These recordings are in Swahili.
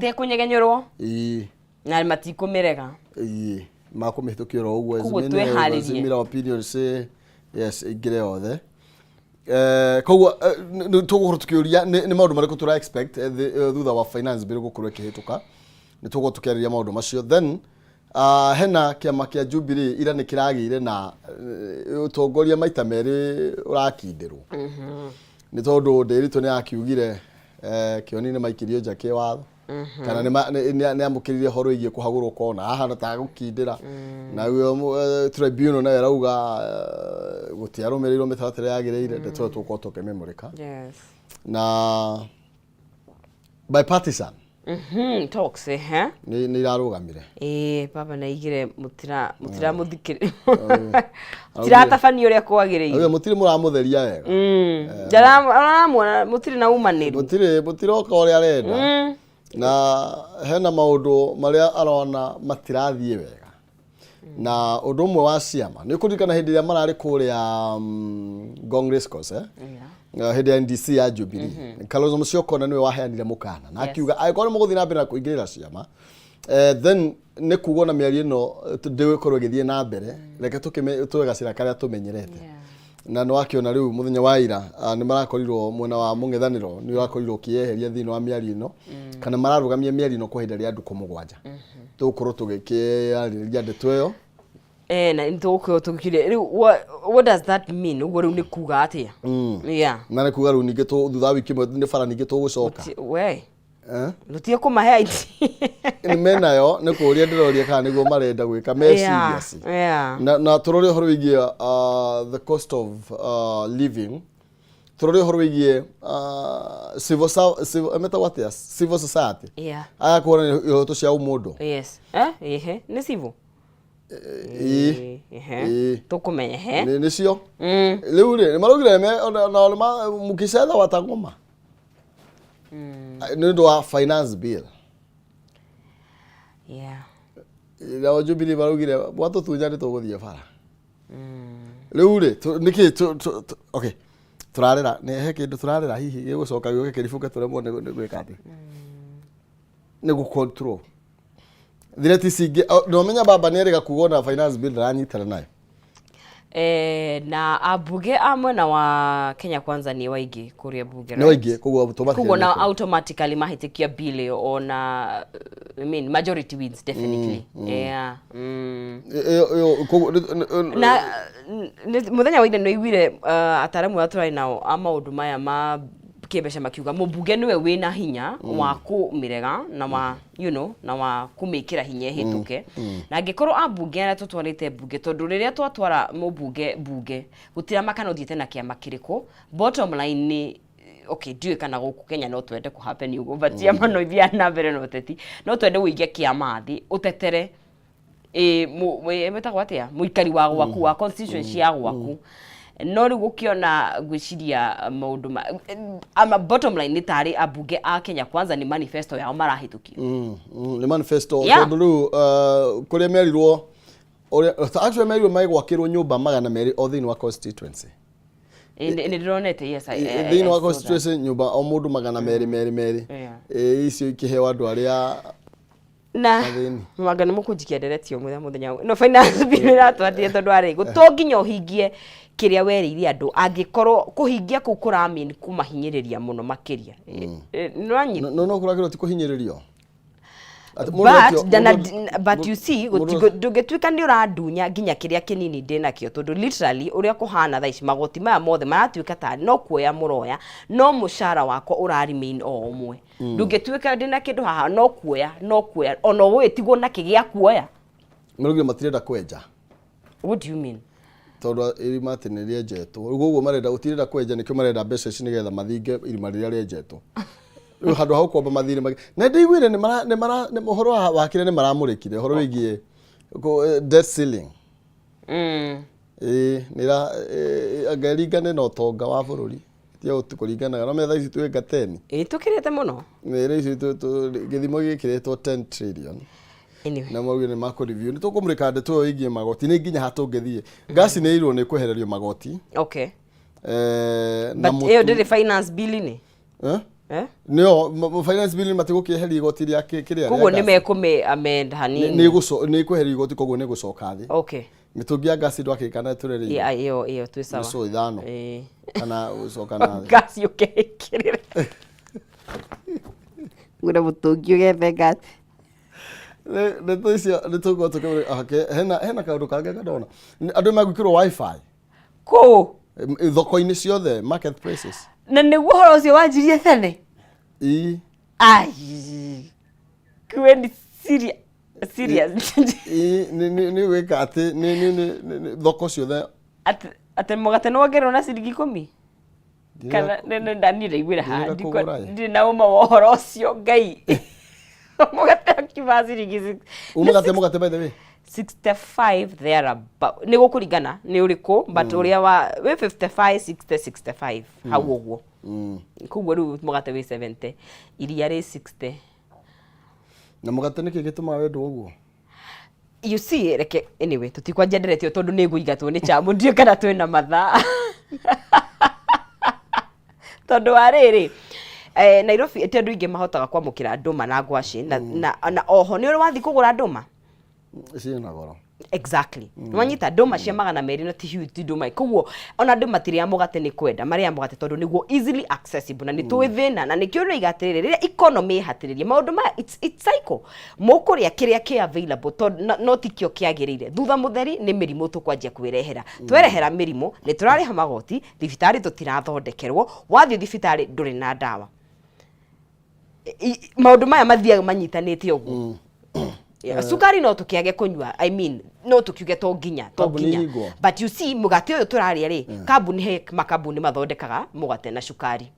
Te kunyegenyorwo na matikumirega makumihitukira uguo ezimira opinion say yes igire othe koguo tugukorwo tukiuria ni maundu mariko tura expect thutha wa finance bill gukorwo ikihituka ni tugukorwo tukiariria maundu macio then hena kiama kia Jubilee ira ni kiragire na utongoria maita meri urakindirwo ni tondu Ndiritu ni akiugire kioni ni maikirio njake watho kana ni amukiririe horo igie kuhagurwo kona haha na ta gukindira na tribunal na rauga gutiarumirirwo mitaratara yagireire ndeto tuko tukememurika yes na bipartisan talks ni irarugamire baba na igire mutira muthikiri tiratafanio ria kwagiriire uyo mutiri muramutheria wega jara mutiri na umaniru mutiroka uri arenda na hena maundu maria arona matirathie wega na undu umwe wa ciama ni kurikana hindi ya marari kuria Congress course hindi ya NDC ya Jubilee Kalonzo Musyoka niwe waheanire mukana na akiuga aikore muguthi na mbere na kuingirira ciama then ne kugona miari ino ndiwe korwo githie na mbere reke tugacira karia tumenyerete na no akiona riu muthenya wa ira ni marakorirwo mwena wa mungethaniro ni urakorirwo kieheria thino wa miari ino kana mararugamia miari ino kuhinda ria nduko mugwanja tukorwo tugikiariria ndeto iyo na ntuko tukire riu what does that mean ugo riu ni kuga atia na ni kuga riu ninge tu thutha wiki mwe ni bara ninge tugucoka we lutie kumahe iti ni menayo ni kuria ndiroria kana niguo marenda gwika me serious na turore horo wigie the cost of living turore horo wigie civil society aya kuona ihoto cia umundu yes ni civil tukumenya ni cio riu ni marugire na mukicetha watangoma ni ndo wa finance bill ila Jubilee barugire watu tunyani tuguthie bara riu ri niki okay turarira ni he kindu turarira hihi gigucoka gioke kirifuka turemwo ni gwika ati ni gu control thireti singi no menya baba ni erega kugona finance bill ranyitana nayo na abuge amwe na wa Kenya Kwanza ni waigi kuria buge ni waigi kugo na automatically mahitikia bill ona I mean majority wins definitely na muthenya wa ine no igwire ataramu aturai nao ama udumaya ma kebesha makiuga mubuge niwe wina hinya wa kumirega na wa na wa kumikira hinya hituke na ngikorwo abuge na tutwarite buge tondu riria twatwara mubuge gutira makana uthiete na kiama kiriko bottom line ni okay ndiwe kana guku Kenya no twende ku happen ugo but yama no ithia na mbere no Uteti no twende uige kiama thi utetere metagwo atia muikari wa gwaku wa constituency ya gwaku no ri gukiona gwiciria maundu ama bottom line ni tari abuge a Kenya Kwanza ni manifesto yao marahituki ni manifesto tondu riu kuria merirwo actually merirwo maigwakirwo nyumba magana meri o thini wa constituency ni dronete yes thini wa constituency nyumba o mundu magana meri icio ikihewa andu aria na magana mukunjikienderetio muthenya no finance bill ratwatie tondu ari gutonginya uhingie kiria weriria andu angikorwo kuhingia ku kuramin kumahinyiriria muno makiria no kurakiro ti kuhinyiririo but you see ndungetwika ni uradunya nginya kiria kinini ndina kio tondu literally uria kuhana thaici magoti maya mothe maratwika ta no kuoya muroya no mushara wako urarimain o umwe ndungetwika ndina kindu haha no kuoya ono witigwo na kigia kuoya murugire matirenda kwenja. What do you mean? Tondu irima tinirie njetwo uguo marenda utirenda kwenja nikio marenda mbeca ici nigetha mathinge irima riria rienjetwo riu handu ha kuomba mathire na ndigwire ni muhoro wa kire ni maramurikire horo wigie debt ceiling nira agaringane no tonga wa bururi tia utukuringana no metha ici tuenga 10 tukirete muno nira ici githimo gikiretwo 10 trillion na mauge ni mako review ni tukumurika ndeto igie magoti ni nginya hatungethie gasi ni irwo ni kwehererio magoti okay but eyo ndiri finance bill ni no finance bill matigukiheri igoti ria kiria koguo ni mekume amend hanini ni kuheri igoti koguo ni gucoka thi okay mitungi ya gas ndwakikana tureri iyo twi sawa so ithano kana ucoka na gas ukihikirira ngura mutungi ugethe gas ne toisia ne tugo tukore hena kaundu kange kadona andu magwikirwo wifi ko thoko-ini ciothe market places na niguo horo ucio wanjirie tene ai kweni serious ni weka ati ni thoko ciothe ati mugate no ngero na ciringi 10 kana ne ndani reigwira ha ndi na uma horo ucio ngai mugate akiva ciringi mugate by the way 65 there about ni gukuringana ni uriku but uria wa 55 60 65 hau uguo kuguo ru mugate we 70 iria ri 60 na mugate niki gituma wendu uguo you see reke anyway tutikwa njenderetio tondu ni nguigatwo ni chamu ndio kana twina matha tondu ariri Nairobi ete andu ingi mahotaga kwamukira nduma na ngwaci na oho ni uri wathi kugura nduma ciina goro exactly nwanyita nduma cia magana meri na ti huge nduma koguo ona nduma tiria mugate ni kwenda maria mugate tondu niguo easily accessible na ni twi thina na nikio ri igatirire riria economy hatiririe maundu ma it's cycle mukuria kiria ki available tondu no tikio kiagirire thutha mutheri ni mirimo tukwanjia kwirehera twerehera mirimo ni turariha magoti thibitari tutirathondekerwo wathi thibitari nduri na dawa maundu maya mathiaga manyitanite uguo sukari no tukiage kunywa I mean no tukiuge to ginya but you see mugate uyu turari ri kambuni he makambuni mathondekaga mugate na sukari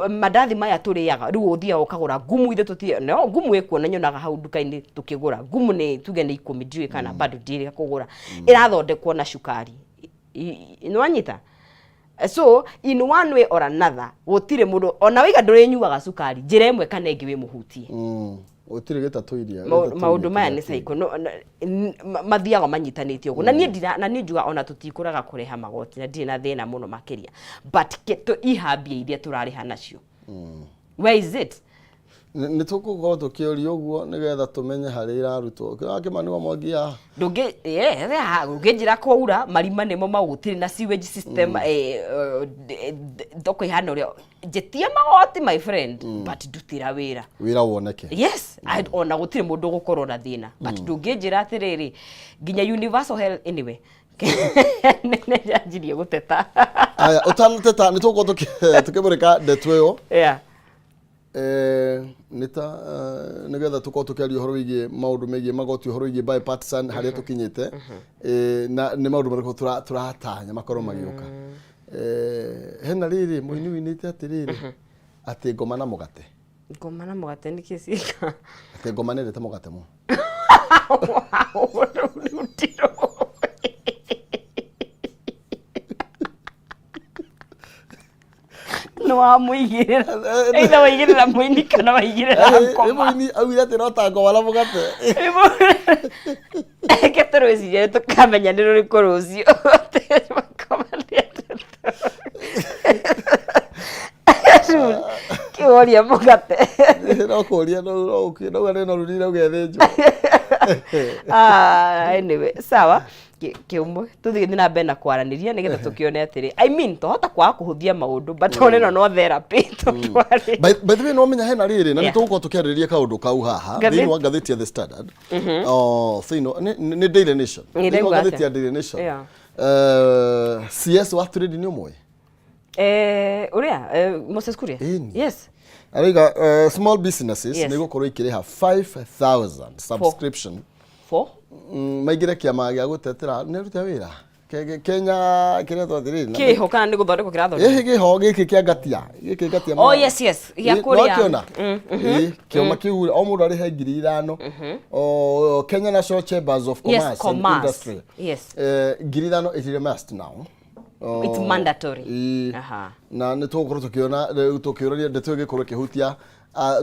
madathi maya turiaga riu uthia ukagura ngumu ithe tutie no ngumu ikuona nyonaga hau duka-ini tukigura ngumu ni tuge ni 10 ndiwe kana bado ndire kugura irathondekwo na sukari nwanyita so in one way or another gutire mundu ona wiga ndurinyuaga sukari njira imwe kana ingi wi muhutie utire getatu iria maundu maya ni cycle no mathiaga manyitanite uguo na nie ndira na nie njuga ona tutikuraga kureha magoti na ndire na thina muno makiria but keto ihambia iria turariha nacio where is it ni tukugo tukiurio uguo nigetha tumenye hari irarutwo kimanwa mwangia ndungi unginjira kwaura marima nimo magutire na sewage system thoko ihana uria njetie magoti my friend but ndutira wira woneke yes ona gutire mundu gukorwo na thina but ndunginjira atiriri nginya universal health anyway njanjirie guteta aya utanuteta ni tukugo tukimurika ndetweyo nita nigetha tuko tukiaria horo wige maundu megie magoti horo wige bipartisan haria tukinyite na ni maundu mariko turatanya makoro magiuka hena riri muini winite atiriri ati ngoma na mugate ni kisika ati ngoma nende ta mugate mu no amuigirira either waigirira muini kana waigirira ngoma muini awira ati no ta ngoma na mugate ketorwezi tukamenya ni ruriko rucio kiworia mugate no kuria no ukino no rurira ugethenjo anyway sawa kiumwe tuthie na bena kwaraniria nigetha tukione atiri I mean tohota kwa kuhuthia maundu but oneno no therapy twari by the way no menya hena riri na ni tuko tukiariria kaundu kau haha thini wa ngatheti ya The Standard thino ni Daily Nation ni wa ngatheti ya Daily Nation CS wa trade ni umwe uria Moses Kuria yes ariga small businesses ni gukorwo ikiriha 5000 subscription for maigire kiama gya gutetera ni rutia wira Kenya kire to thiri kiho kana ni guthondeko kirathondeka kiho giki kia gatia oh yes ya kuria kioma kiu o mundu ari he 5,000 o Kenya National Chambers of Commerce and Industry yes 5,000 it is must now it's mandatory na ni tukorwo tukiona tukiuria ndeto gikorwo kihutia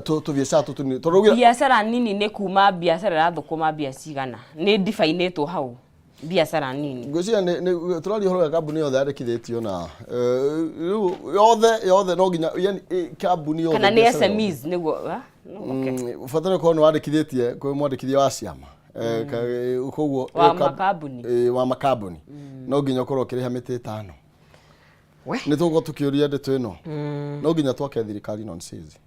tu biashara tu turugira biashara nini ne kuma biashara ra thukuma biashara ni define to how biacara nini ngwĩciria nĩ tũraria ũhoro wa kambuni yothe yandĩkithĩtio na yothe no nginya yani kambuni yothe kana nĩ SMEs nĩguo fatana ko no wandĩkithĩtie kwĩ mwandĩkithia wa ciama koguo wa makambuni no nginya ũkorwo ũkĩrĩha mĩtĩ 5 nĩ tũgũkorwo tũkĩũria ndeto ĩno no nginya twake thirikari nonsense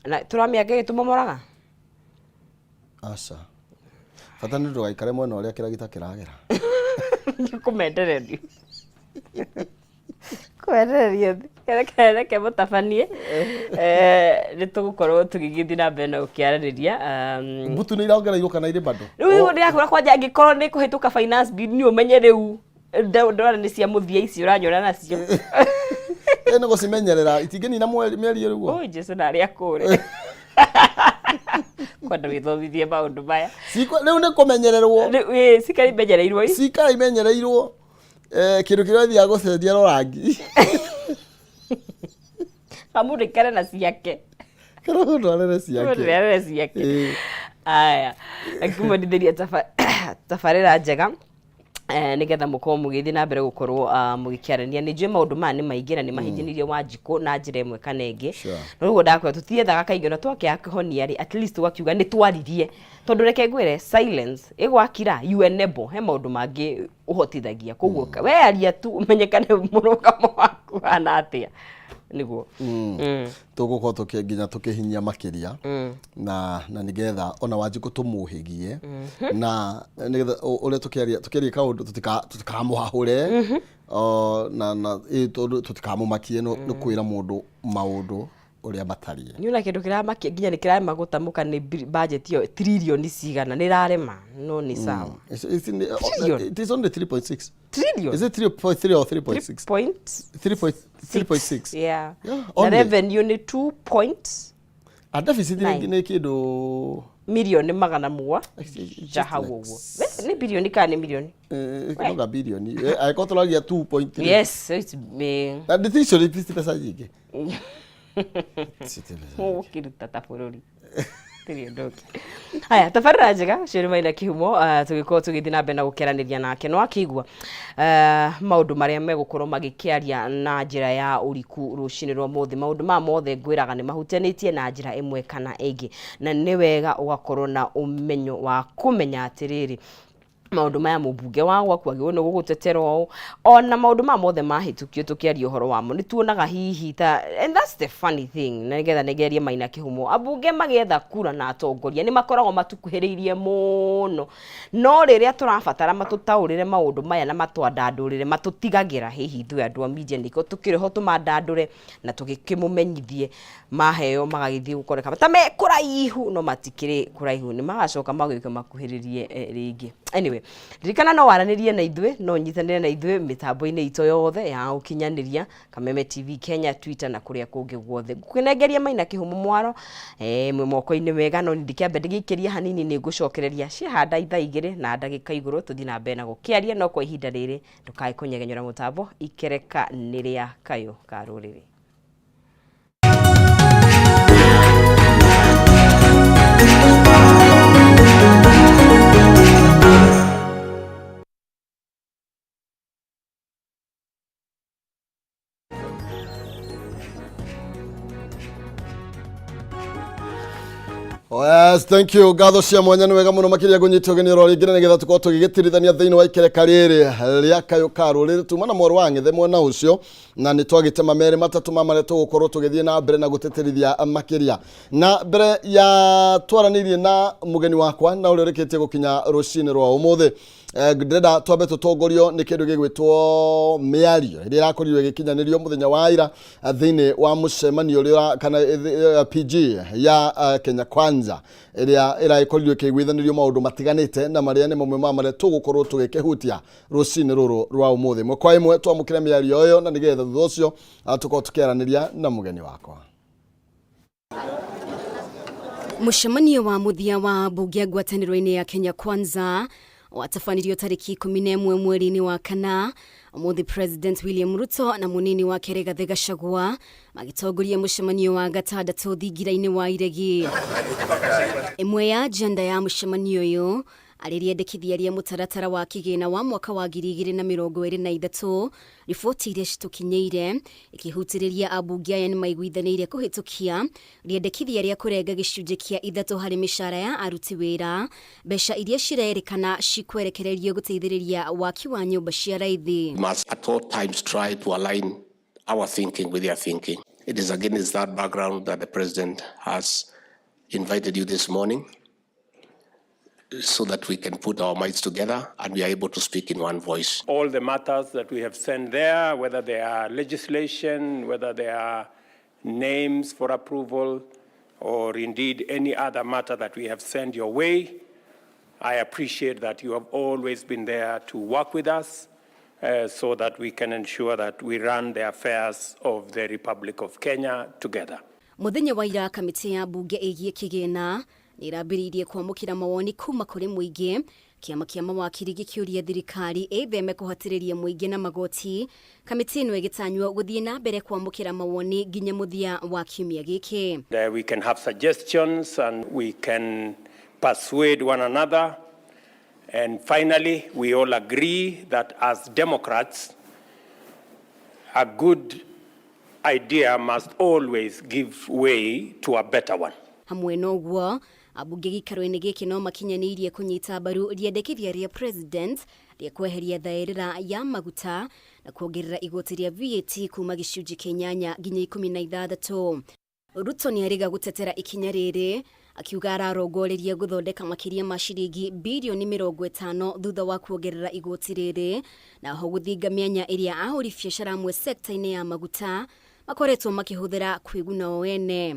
na tũramĩaka gĩtũmomoraga aca fatana ndũgaikare mwena ũrĩa kĩragita kĩragera kũmendererio kwereria reke mũtabanie nĩ tũgũkorwo tũgĩgĩthiĩ na mbere na gũkĩarĩrĩria mbutu nĩ irongereirwo kana irĩ bado rĩu ndĩrakũra kwanja angĩkorwo nĩ kũhĩtũka finance bill nĩ ũmenye rĩu ndora nĩ cia mũthia ici ũranyora nacio nĩ gũcimenyerera itingĩnina mĩeri rĩu o Jesu na arĩa kũrĩ kwenda wĩthomithie maũndũ maya rĩu nĩ kũmenyererwo cikari imenyereirwo kĩndũ kĩrĩa thia gũcenjia rorangi kamũndũ kare na ciake aya akĩmwendithĩria tabarĩra njega nigetha mũkorwo mũgĩthiĩ na mbere gũkorwo mũgĩkĩarania nĩ njũĩ maũndũ maya nĩ maingĩ na nĩ mahinjĩnirie Wanjikũ na njĩra ĩmwe kana ĩngĩ no rĩu ndakwĩra tũtiethaga kaingĩ na twakĩaga kĩhonia rĩ at least ũgakiuga nĩ twaririe tondũ reke ngwĩre silence ĩgwakira you enable he maũndũ mangĩ ũhotithagia koguo we aria tu ũmenyekane mũrũgamo waku hana atĩa nĩguo tũgũkorwo tũkĩnginya tũkĩhinyia makĩria na nĩgetha ona Wanjikũ tũmũhĩgie na nĩgetha ũrĩa tũkĩaria kaũndũ tũtikamũhahũre na tũtikamũmakie nĩ kwĩra mũndũ maũndũ ũrĩa matariĩ nĩ ona kĩndũ kĩramakia nginya nĩ kĩrarema gũtamũka nĩ budget yo trilioni cigana nĩ rarema no nĩ sawa it is only 3.6 trillion is it 3.3 or 3.6 3.6 yeah na revenue ni 2 point a deficit ni kĩndũ milioni magana mwa jaha wowo ni bilioni kana milioni kama bilioni aiko tulagia 2.3 yes it's me na decision ni pesa nyingi kiruta tabururi haya tabarĩra njega Sheri Maina Kihumo tũgĩkorwo tũgĩthiĩ na mbere na gũkĩaranĩria nake no akĩigua maũndũ marĩa megũkorwo magĩkĩaria na njĩra ya ũriku rũcinĩ rwa mũthĩ maũndũ ma mothe ngwĩraga nĩ mahutanĩtie na njĩra ĩmwe kana ĩngĩ na nĩ wega ũgakorwo na ũmenyo wa kũmenya atĩrĩrĩ maũndũ maya mũmbunge wa gwaku agĩrĩirwo nĩ gũgũtetera ona maũndũ ma mothe mahĩtũkio tũkĩaria ũhoro wamo nĩ tuonaga hihi ta and that's the funny thing na nĩgetha nĩgerie Maina Kihumo ambunge magĩetha kura na atongoria nĩ makoragwo matukuhĩrĩirie mũno no rĩrĩa tũrabatara matũtaũrĩre maũndũ maya na matwandandũrĩre matũtigagĩra hihi ithuĩ andũ a media nĩko tũkĩrĩho tũmandandũre na tũgĩkĩmũmenyithie maheo magagĩthiĩ gũkoreka ta me kũraihu no matikĩrĩ kũraihu nĩ magacoka magĩũke makuhĩrĩrie rĩngĩ anyway ririkana no waranĩrie na ithuĩ no nyitanĩre na ithuĩ mĩtambo-inĩ itũ yothe ya ũkinyanĩria Kameme TV Kenya Twitter na kũrĩa kũngĩ guothe ngũkĩnengeria Maina Kihumo mwaro mwe moko-inĩ wega no ndikĩambe ndĩgĩikĩria hanini nĩ ngũcokereria cihanda ithaa igĩrĩ na ndagĩka igũrũ tũthiĩ na mbere na gũkĩaria no kwa ihinda rĩrĩ ndũkae kũnyegenyora mũtambo ikereka nĩ rĩa Kayu ka Ruriri. Oh yes, thank you. Gatho cia mwanya nĩ wega mũno makĩria kũnyitwo geni rori ngina nĩgetha tũkorwo tũgĩgĩtirithania thĩinĩ wa ikereka rĩrĩ rĩa Kayu ka Ruriri tuma na moro wa ng'ethe mwena ũcio na nĩ twagĩtema merĩ matatũ marĩa tũgũkorwo tũgĩthiĩ na mbere na gũteterithia makĩria na mbere ya twaranĩirie na mũgeni wakwa na ũrĩa ũrĩkĩtie gũkinya rũcinĩ rwa ũmũthĩ ndĩrenda twambe tũtongorio nĩ kĩndũ gĩgwĩtwo mĩario ĩrĩa ĩrakorirwo ĩgĩkinyanĩrio mũthenya wa ira thĩinĩ wa mũcemanio ũrĩa kana PG ya Kenya Kwanza ĩrĩa ĩrakorirwo ĩkĩiguithanĩrio maũndũ matiganĩte na marĩa nĩ mamwe ma marĩa tũgũkorwo tũgĩkĩhutia rũcinĩ rũrũ rwa ũmũthĩ ĩmwe kwa ĩmwe twamũkĩre mĩario ĩyo na nĩgetha thutha ũcio tũkorwo tũkĩaranĩria na mũgeni wakwa. Mũcemanio wa mũthia wa mbunge ngwatanĩro-inĩ ya Kenya Kwanza watafanirio tariki 11 mweri-inĩ wa kana umuthi President William Ruto na munini wa Rigathi Gachagua magitongoria mũcemanio wa gatandatũ thingira-inĩ wa iregi. Imwe ya agenda ya mũcemanio ũyũ arĩrĩendekithia rĩa mũtaratara wa kĩgĩna wa mwaka wa 2023 riboti iria citũkinyĩire ikĩhutĩrĩria ambunge aya nĩmaiguithanĩire kũhĩtũkia rĩendekithia rĩa kũrenga gĩcunjĩ kĩa 3 harĩ mĩcara ya aruti wĩra, mbeca iria cirerĩkana cikwerekererio gũteithĩrĩria waki wa nyũmba cia raithi. We must at all times try to align our thinking with their thinking. It is against that background that the President has invited you this morning, so that we can put our minds together and we are able to speak in one voice. All the matters that we have sent there, whether they are legislation, whether they are names for approval, or indeed any other matter that we have sent your way, I appreciate that you have always been there to work with us so that we can ensure that we run the affairs of the Republic of Kenya together. Muthenya wa ira kamiti ya bunge ĩgiĩ kĩgĩna nĩrambĩrĩirie kwamũkĩra mawoni kuma kũrĩ mũingĩ, kĩama kĩa mawakiri gĩkĩũria thirikari ĩtheme kũhatĩrĩria mũingĩ na magoti. Kamiti ĩno ĩgĩtanywo gũthiĩ na mbere kwamũkĩra mawoni nginya mũthia wa kiumia gĩkĩ. We can have suggestions and we can persuade one another, and finally we all agree that as Democrats a good idea must always give way to a better one. Hamwe noguo abunge gĩikaro-inĩ gĩkĩ no makinyanĩirie kũnyita mbaru rĩendekithia rĩa president rĩa kweheria thaĩrĩra ya maguta na kuongerera igoti rĩa VAT kuma gĩcunjĩ kĩa 8 nginya 16. Ruto nĩarĩga gũtetera ikinya rĩrĩ, akiuga ararongoreria gũthondeka makĩria ma ciringi bilioni 50 thutha wa kuongerera igoti rĩrĩ na ho gũthinga mĩanya ĩrĩa ahũri biacara amwe sekta-inĩ ya maguta makoretwo makĩhũthĩra kwĩguna o ene.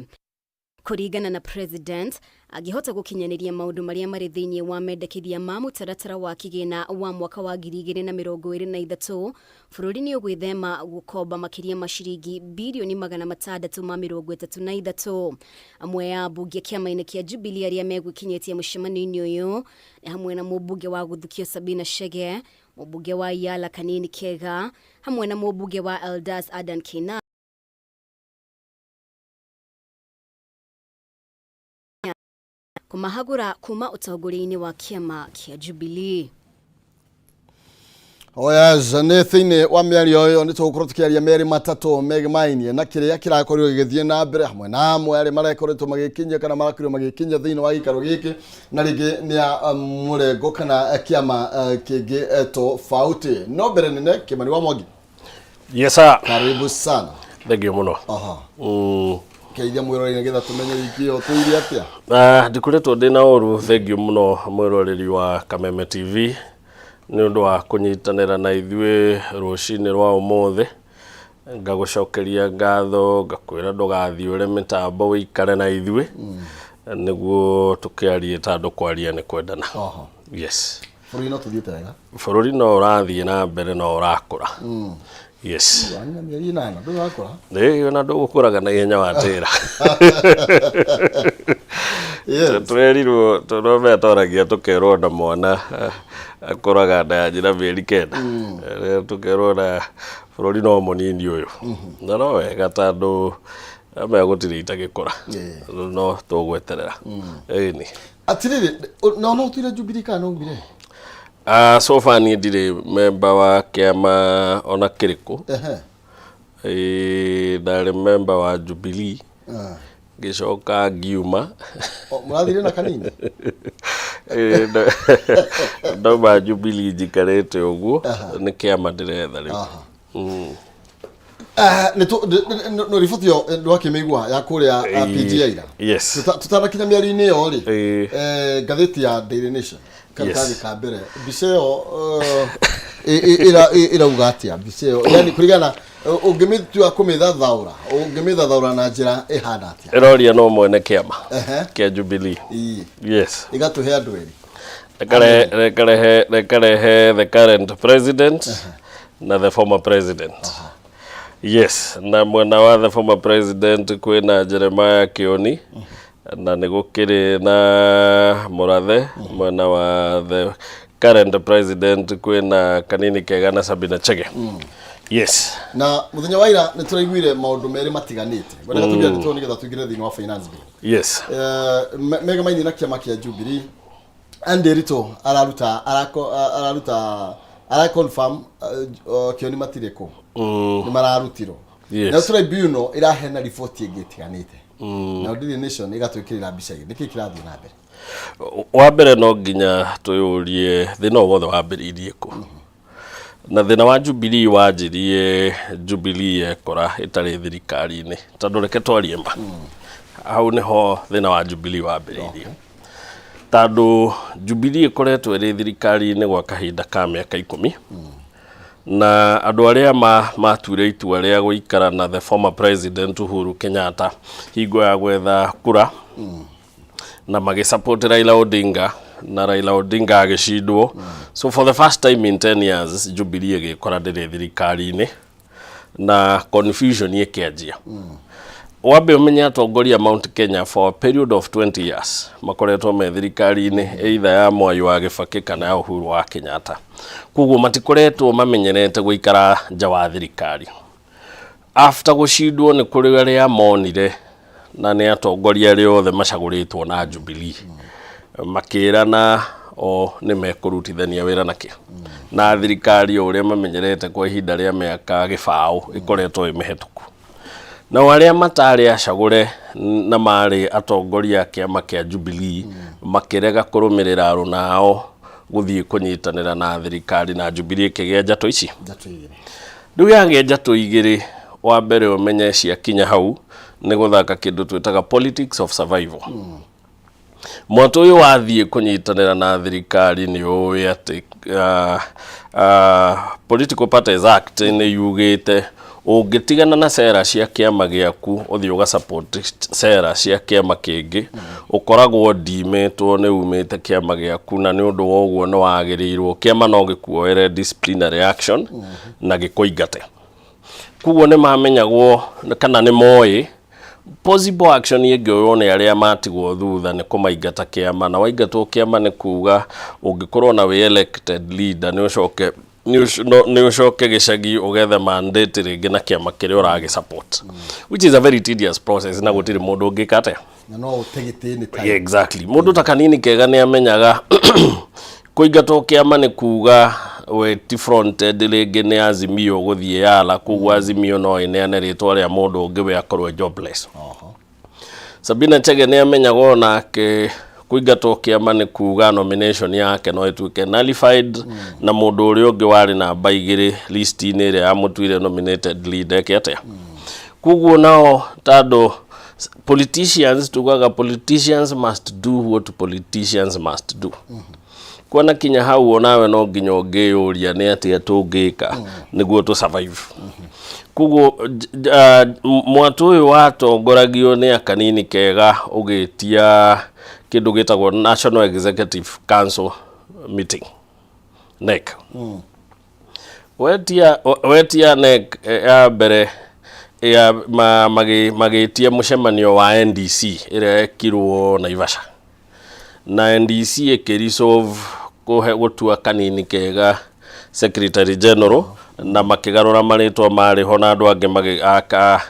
Kũringana na president, agĩhota gũkinyanĩria maũndũ marĩa marĩ thĩinĩ wa mendekithia ma mũtaratara wa kĩgĩna wa mwaka wa 2023, bũrũri nĩ ũgwĩthema gũkomba makĩria ma ciringi bilioni 633. Amwe ya ambunge kĩama-inĩ kĩa Jubilee arĩa megũkinyĩtie mũcemanio-inĩ ũyũ nĩ hamwe na mũmbunge wa Gũthukio Sabina Chege, mũmbunge wa Yala Kanini Kega, hamwe na mũmbunge wa Eldas Adan Kina kumahagũra kuma ũtongoria-inĩ wa kĩama kĩa Jubilee. Yes, nĩ thĩinĩ wa mĩario ĩyo nĩ tũgũkorwo tũkĩaria merĩ matatũ megemainie na kĩrĩa kĩrakorirwo gĩgĩthiĩ na mbere, hamwe na amwe arĩa marakoretwo magĩkinyia kana marakorirwo magĩkinyia thĩinĩ wa gĩikaro gĩkĩ, na rĩngĩ nĩ mũrengo kana kĩama kĩngĩ tofauti. No mbere nene Kimani wa Mwangi. Yes sir. Karibu sana. Thank you muno. Keithia mwĩroreri nĩgetha tũmenye wiki ĩyo tũire atĩa. Ndikoretwo ndĩna ũru, thank you muno mwĩroreri wa Kameme TV nĩ ũndũ wa kũnyitanĩra na ithuĩ rũcinĩ rwa ũmũthĩ. Ngagũcokeria ngatho, ngakwĩra ndũgathiĩ ũrĩ mĩtambo wĩikare na ithuĩ nĩguo tũkĩarie ta andũ kwaria nĩ kwendana. Yes. Bũrũri no tũthiĩte wega. Bũrũri no ũrathiĩ na mbere no ũrakũra. Yes. Na ndũgũkũraga na ihenya wa tĩra. Twerirwo tũrome toragia tũkerwo na mwana akũraga nda ya njĩra mĩeri 9. Tũkerwo na bũrũri no mũnini ũyũ. Na no wega tondũ amaya gũtirĩ itagĩkũra. No tũgweterera. Ĩni. Atirĩrĩ, no ũtire Jubilee kana ũmbire? So far ni ndirĩ member wa kĩama ona kĩrĩkũ. Ndarĩ member wa Jubilee. Gĩcoka ngiuma. Mũrathire na kanini? Ndauma Jubilee njikarĩte ũguo, nĩ kĩama ndĩretha rĩu. No riboti yo ndwakĩmĩigua ya kũrĩa PGA ira. Yes. Tutanakinya mĩario-inĩ yo rĩ, ngathĩti ya Daily Nation karatathi ka mbere mbica ĩyo ĩrauga atĩa mbica ĩyo, yani kũringana ũngĩmĩtua kũmĩthathaũra na njĩra ĩhana atĩa? Ĩroria no mwene kĩama kĩa Jubilee. Yes. Igatũhe andũ erĩ. Rekarehe the current president na the former president. Yes, na mwena wa the former president kwĩna Jeremiah Kioni na nĩgũkĩrĩ na Mũrathe. Mwena wa the current president kwĩna Kanini Kega na Sabina Chege. Yes. Na mũthenya wa ira nĩ tũraiguire maũndũ merĩ matiganĩte. Gwenda tũgĩra nĩgetha tũingĩre thĩinĩ wa finance bill. Yes. Megamaini na kĩama kĩa Jubilee Anderito ara confirm kioni matireko ni mararutiro na tribunal irahena report igitiganite na Daily Nation igatwikirira mbica igi niki kirathii na mbere wa mbere no nginya tuyurie thina wothe wa mbere irieko na thina wa Jubilee wanjirie Jubilee ekora itari thirikari-ini tondu reke twarie mba hau niho thina wa Jubilee wa mbere irio tondu Jubilee ikoretwo iri thirikari-ini gwa kahinda ka miaka 10 na andu aria mature itua ria guikara na the former president Uhuru Kenyatta hingo ya gwetha kura na magisupport Raila Odinga na Raila Odinga agishindwo so for the first time in 10 years Jubilee igikora ndiri thirikari-ini na confusion ikianjia wabe umenya atongoria Mount Kenya for a period of 20 years makoretwo me thirikari-ini either ya Mwai wa Kibaki kana ya Uhuru wa Kenyatta kuguo matikoretwo mamenyerete guikara nja wa thirikari after gushindwo ni kuri aria monire na ni atongoria ri othe macaguritwo na Jubilee makirana o ni mekurutithania wira nake na thirikari uria mamenyerete kwa ihinda ria miaka gibao ikoretwo imehetuku na waria matari acagure na mari atongoria kiama kia Jubilee makirega kurumirira runao guthii kunyitanira na thirikari na Jubilee kigia njato ici riu yange njato igiri wa mbere umenye cia kinya hau ni guthaka kindu twitaga politics of survival mwato uyu wathii kunyitanira na thirikari ni uwi ati Political Parties Act ni yugite ungitigana na sera cia kiama giaku uthii uga support sera cia kiama kingi ukoragwo ndimetwo ni umite kiama giaku na ni undu wa uguo no wagirirwo kiama no gikuoere disciplinary action na gikoingate kuguo ni mamenyagwo kana ni moi possible action yegyo ni aria matigwo thutha ni kumaingata kiama na waigatwo kiama ni kuga ungikorwo na we elected leader ni ucoke gicagi ugethe mandate ringi na kiama kiri uragi support which is a very tedious process na gutiri mundu ungikate na no utegitini time exactly mundu takanini kega ni amenyaga kuingatwo kiama ni kuga we diffronted ringi ni Azimio guthie yala kuguo Azimio no ineane ritwa ria mundu ungi we akorwo jobless Sabina Chege ni amenyaga onake kuingatwo kiama ni kuga nomination yake no ituike nullified na mundu uri ungi wari na baigiri list-ini ire amutwire nominated leader kete kuguo nao tado politicians tugaga politicians must do what politicians must do kuona kinya hau onawe no nginya ungiyuria ni ati atungika niguo to survive kuguo mwatu uyu watongoragio ni akanini kega ugitia kindu gitagwo National Executive Council meeting NEC wetia NEC ya mbere ya magitia mucemanio wa NDC ire ekirwo Naivasha na NDC ekirisolve gutua kanini kega Secretary General na makigarura maritwa mari hona andu ange magaka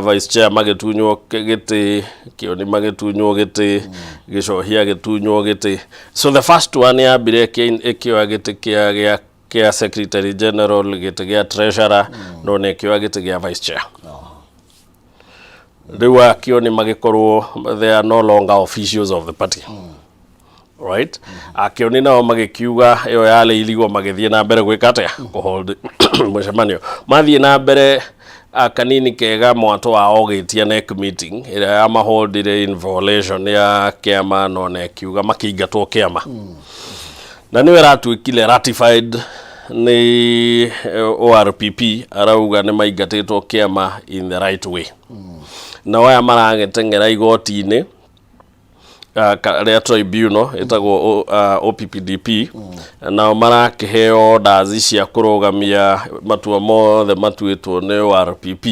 vice chair magitunywo giti kioni magitunywo giti gicohia gitunywo giti so the first one ya bire ekioa giti kia Secretary General giti gia treasurer no ne ekioa giti gia vice chair riwa kioni magikorwo they are no longer officials of the party right akioni nao magikiuga iyo yale iligo magithie na mbere gwikatea ku hold mucemanio mathie na mbere akanini kega mwato wa ogitia NEC meeting ira ama hold in violation ya kiama no ne kiuga makiingatwo kiama na niwe ratuikile ratified ni ORPP arauga ni maingatitwo kiama in the right way na waya maragitengera igoti-ini ria tribunal etagwo OPPDP na marakiheo orders cia kurugamia matua mothe matuitwo ni ORPP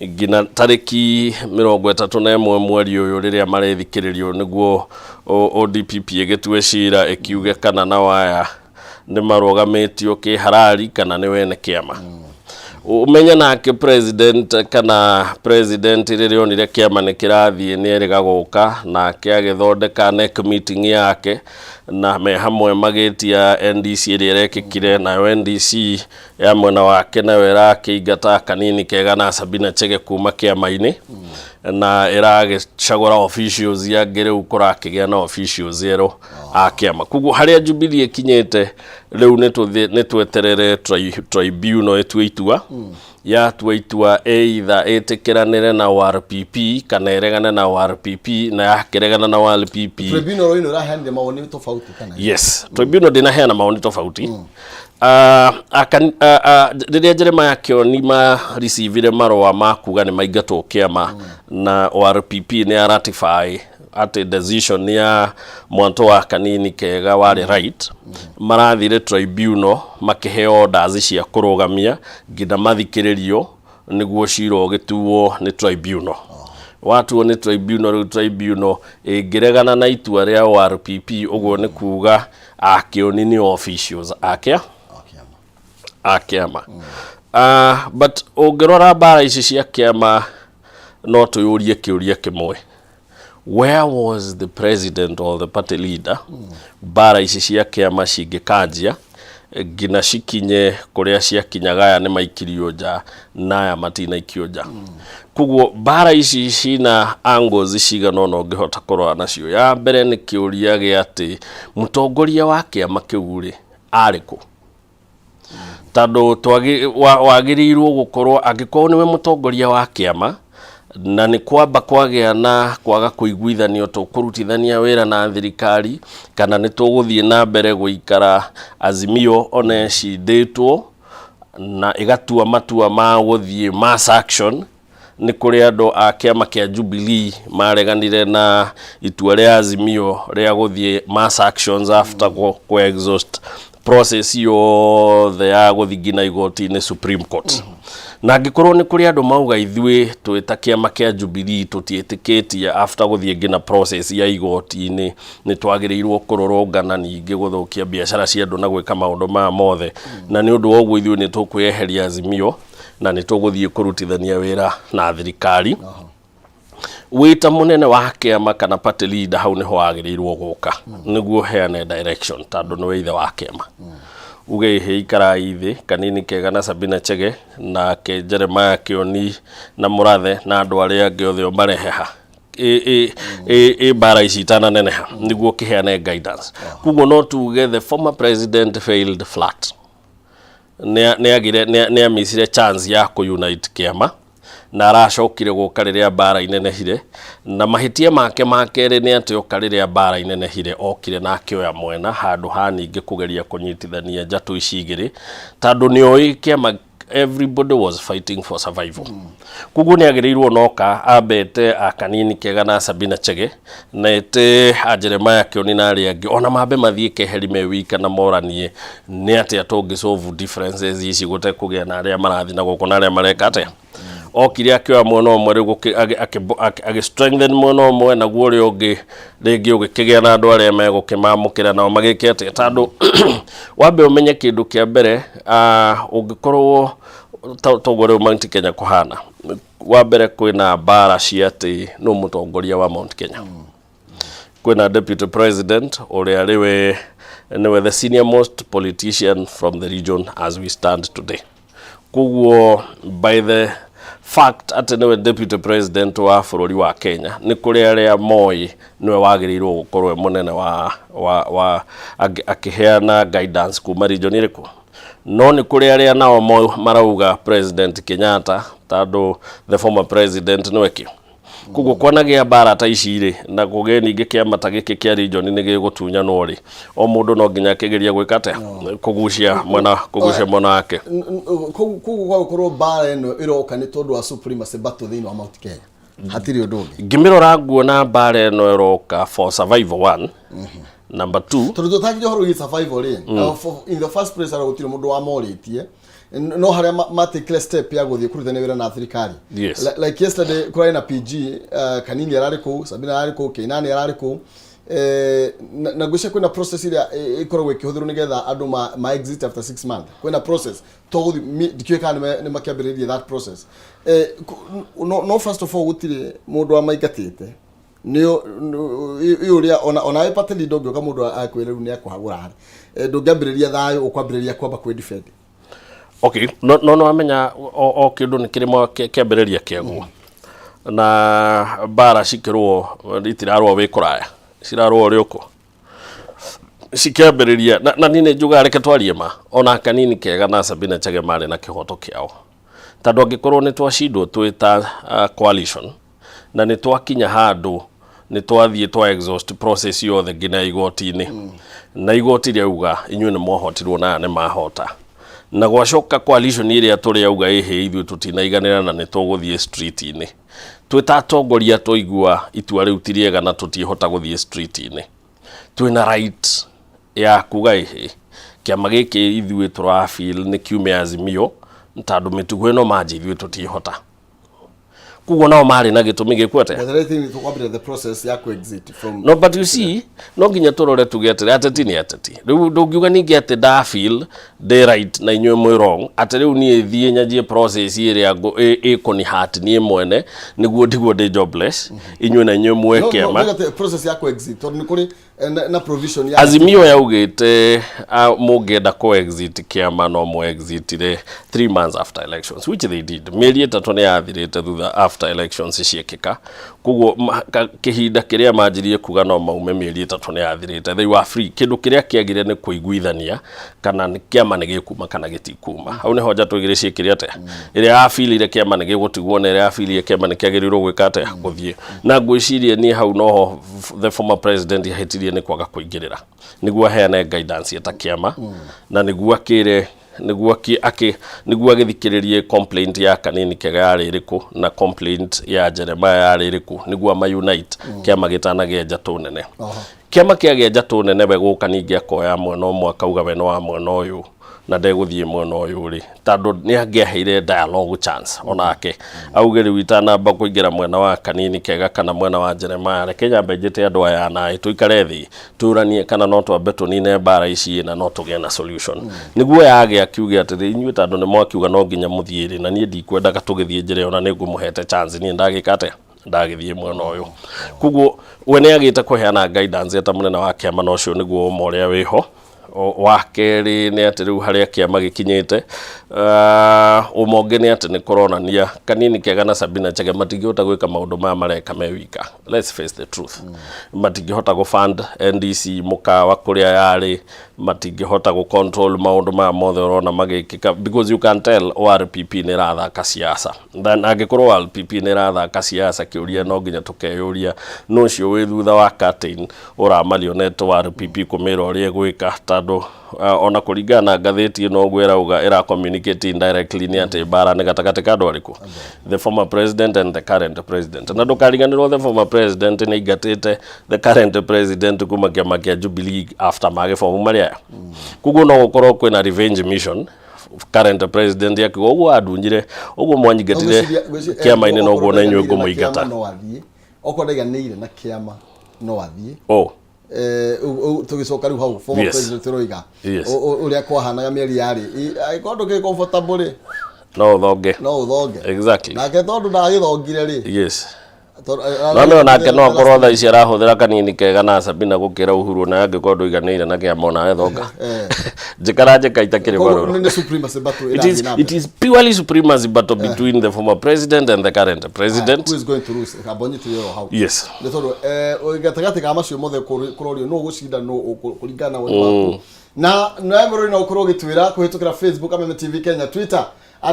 ngina tariki 31 mweri uyu riria marethikiririo niguo ODPP igitue cira ikiuge kana na waya ni marugamitio kiharari kana ni wene kiama umenya nake president kana president riri onire kiama ni kirathie ni eriga guka nake agithondeka neck meeting yake na me hamwe magitia NDC iri rekikire na NDC ya mwena wake na wera kiingata kanini kega na Sabina Chege kuma kiama-ini na iragicagura officials ya ngere ukora kigia na officials zero a kiama kugu haria Jubilee kinyete riu ni tweterere tribunal etwitua ya twaitua either etikiranire na RPP kana iregane na RPP na yakiregana na RPP. Tribunal ino rahende maoni tofauti kana? Yes, tribunal dina heana maoni tofauti. Riria Jeremiah Kioni ma receive marwa ma kuga ni maigatwo kiama na RPP ni ratify at a decision ya mwanto wa kanini kega wari right marathire tribunal makihe orders cia kurugamia nginya mathikiririo niguo ciro gituo ni tribunal watu ni tribunal ingiregana na itua ria RPP uguo ni kuga Kioni ni officials akiama but ungirora bara ici cia kiama no tuyurie kiuria kimwe. Where was the president or the party leader bara ici cia kiama cingikanjia ngina cikinye kuria cia kinyagaya ni maikirio nja naya matina ikio nja kuguo bara ici cina angles cigana no ngihota kurora nacio. Ya mbere ni kiuria gia ati mutongoria wa kiama kiuri ariku tando wagirirwo gukorwo angikorwo niwe mutongoria wa kiama na ni kwamba kwagea na kwaga kuiguithanio tukurutithania wira na thirikari kana ni tuguthie na mbere guikara Azimio one cinditwo na igatua matua ma guthie mass action ni kuri andu a kiama kia Jubilee mareganire na itua ria Azimio ria guthie mass actions after ku exhaust process yothe ya guthigina igoti-ini Supreme Court. Na ngikorwo ni kuri andu mauga ithue twita kiama kia Jubilee tutietikitie after guthie ngina process ya igoti-ini ni twagirirwo kurorongana ningi guthukia biashara cia andu na gwika maundu ma mothe na ni undu woguo ithue ni tukweheria Azimio na ni tuguthie kurutithania wira na thirikari. Wita munene wa kiama kana party leader hau niho agirirwo guka niguo heane direction tondu ni weithe wa kiama uge heikara ithi kanini kega na Sabina Chege na ke Jeremiah Kioni na Murathe na andu aria angi othe mareheha bara ici tana neneha niguo kiheane guidance kuguo no tuge the former president failed flat ne amisire chance ya ku unite kiama na aracokire guka riria bara inenehire na mahitia make makere ni ati oka riria bara inenehire okire na akioya mwena handu haningi kugeria kunyitithania njatu ici igiri tondu ni oi kiama everybody was fighting for survival. Kugu ni agirirwo noka abete akanini kega na Sabina Chege na ete Jeremiah Kioni na aria angi ona mabe mathie keheri me wika na moranie ni ati atongi solve differences ici gute kugia na aria marathi na guko na aria mareka ate okire akioya mwena omwe rigu agi strengthen mwena omwe na guo ri ungi ringi ugikigia na andu aria megukimamukira nao magikete tondu wambe umenye kindu kia mbere ungikorwo togore Mount Kenya kuhana wa mbere kwina bara cia ati no mutongoria wa Mount Kenya kwina deputy president uria riwe niwe the senior most politician from the region as we stand today kuguo by the fact ati niwe deputy president wa bururi wa Kenya ni kuri aria moi niwe wagirirwo gukorwo munene wa akiheana guidance kuma region iriku no ni kuri aria nao marauga president Kenyatta tado the former president niwe ki kuguo kwanagia bara ta iciri na kugeni ingi kiama ta giki kia region ni gigutunya no ri o mundu no nginya kigeria gwikate kugucia mwana wake kuguo gukorwo bara eno iroka ni tondu wa supremacy battle thini wa Mount Kenya hatiri udungi ngimirora nguona bara eno iroka for survival one number 2 tondu tutagiye horo survival in the first place ara gutire mundu wa moritie no haria matikle step ya guthie kurutana wira na thirikari. Yes. Like yesterday kura na PG kanini yarari ku Sabina yarari ku Keinani yarari ku na gusha kwena process ile ikoragwo ikihuthiru nigetha andu ma exit after 6 months kwena process to dikwe kana ni makiambiriria that process no first of all gutire mundu amaigatite nio uria ona ipateli ndongo ka mundu akwiriru ni akuhagura ndungiambiriria thayo ukwambiriria kwamba kwe defend. Okay, no amenya o kindu ni kirimo kiambiriria kiaguo na bara cikirwo itirarwo wikuraya cirarwo riuko cikiambiriria na nini njuga reke twarie ma ona kanini kega na Sabina Chege mari na kihoto kiao tondu angikorwo ni twacindwo twita coalition na ni twakinya handu ni twathie twa exhaust process yothe ngina igoti-ini na igoti riauga inyuĩ nĩ mwahotirwo na nĩ mahota na gwacoka coalition iria turi auga ehe ithuĩ tutinaiganĩra na nĩ tũgũthiĩ street-inĩ twĩta atongoria tũigua itua rĩu ti rĩega na tũtiĩhota gũthiĩ street-inĩ twĩna right ya kuga ehe kĩama gĩkĩ ithuĩ tũrafeel nĩ kiume Azimio tondũ mĩtugo ĩno manji ithuĩ tũtiĩhota kugo nao mari na gitumi gikwete the process ya exit from no but you see no ginya turore tugete ateti ni ateti riu ndungiuga ningi ati da feel the right na inywe mwe wrong ati riu ni thie nyajie process iria ikoni hat ni mwene niguo ndigwo ndi jobless inywe na inywe mwe kema no process ya exit or ni kuri na provision ya Azimio yaugite mugenda ko exit kiama no mo exitire 3 months after elections which they did mieri 3 ni yathirite thutha after elections ciekika kugo kihinda kiria manjirie kuga no maume mieri 3 ni yathirite they were free kindu kiria kiagire ni kuiguithania kana ni kiama ni gikuma kana gitikuma hau ni hoja twigire ciekire ate iria afilire kiama ni gigutigwo na iria afilire kiama ni kiagirirwo gwika ate guthie na ngwicirie ni hau no the former president yahetirie ni kwaga kuingirira niguo heane guidance eta kiama na niguo akire niguo agithikiririe complaint ya kanini kega yari iriku na complaint ya Jeremiah yari iriku niguo ma unite kiama gitanagia njatu nene kiama kiagia njatu nene we guka ningi akoya mwena mwaka uga we no wa mwena uyu na ndeguthie mwena uyu ri tondu ni angiaheire dialogue chance onake augire witana ba kuingira mwena wa kanini kega kana mwena wa Jeremiah Kenya mbejete andu aya na tuikare thi turanie kana no twambe tunine bara ici na no tugie na solution niguo yage akiuge atiri inyuĩ tondu ni mwakiuga no nginya muthiiri na nie ndikwendaga tugithie njire ona ningumuhete chance nie ndagikate ndagithie mwena uyu kuguo we ni agite kuheana guidance eta munene wa kiama no cio niguo moria wiho wakeri ni ati riu haria kiama gikinyite umonge ni ati ni koronania kanini kega na Sabina Chege matingihota gwika maundu ma mareka mewika let's face the truth matingihota go fund NDC mukawa kuria yari matingihota go control maundu ma mothe urona magikika because you can tell ORPP ni rathaka siasa then agikorwo ORPP ni rathaka siasa kiuria no nginya tukeyuria no cio wi thutha wa curtain ura marionette ORPP kumira uria gwika tondu ona kuringana ngatheti no gwera uga era communicate indirectly ni ati bara ni gatagati ka andu ariku the former president and the current president na ndukaringanirwo the former president ni igatite the current president kuma kiama kia Jubilee after mage form maria kugo no gukorwo kwina revenge mission current president yakigo ugo adunjire ugo mwanyigatire kiama ine no guona inywe ngumuigata okondeganire na kiama no athie tugicoka riu hau former president roiga uria kwahanaga mieri yari aikondu ke comfortable no thonge exactly na ke tondu ndagithongire ri yes no nake no akorwo tha ici arahuthira kanini kega na Sabina gukira Uhuru na angikorwo iganire na kiama ona ethonga njikara njikaita kiri goro it is purely supremacy battle between the former president and the current president who is going to lose abonye tu yo how yes le tondu gatagati ka macio mothe kurorio no gucinda no kuringana wako na mwero ina ukorwo gitwira kuhitukira Facebook Kameme TV Kenya Twitter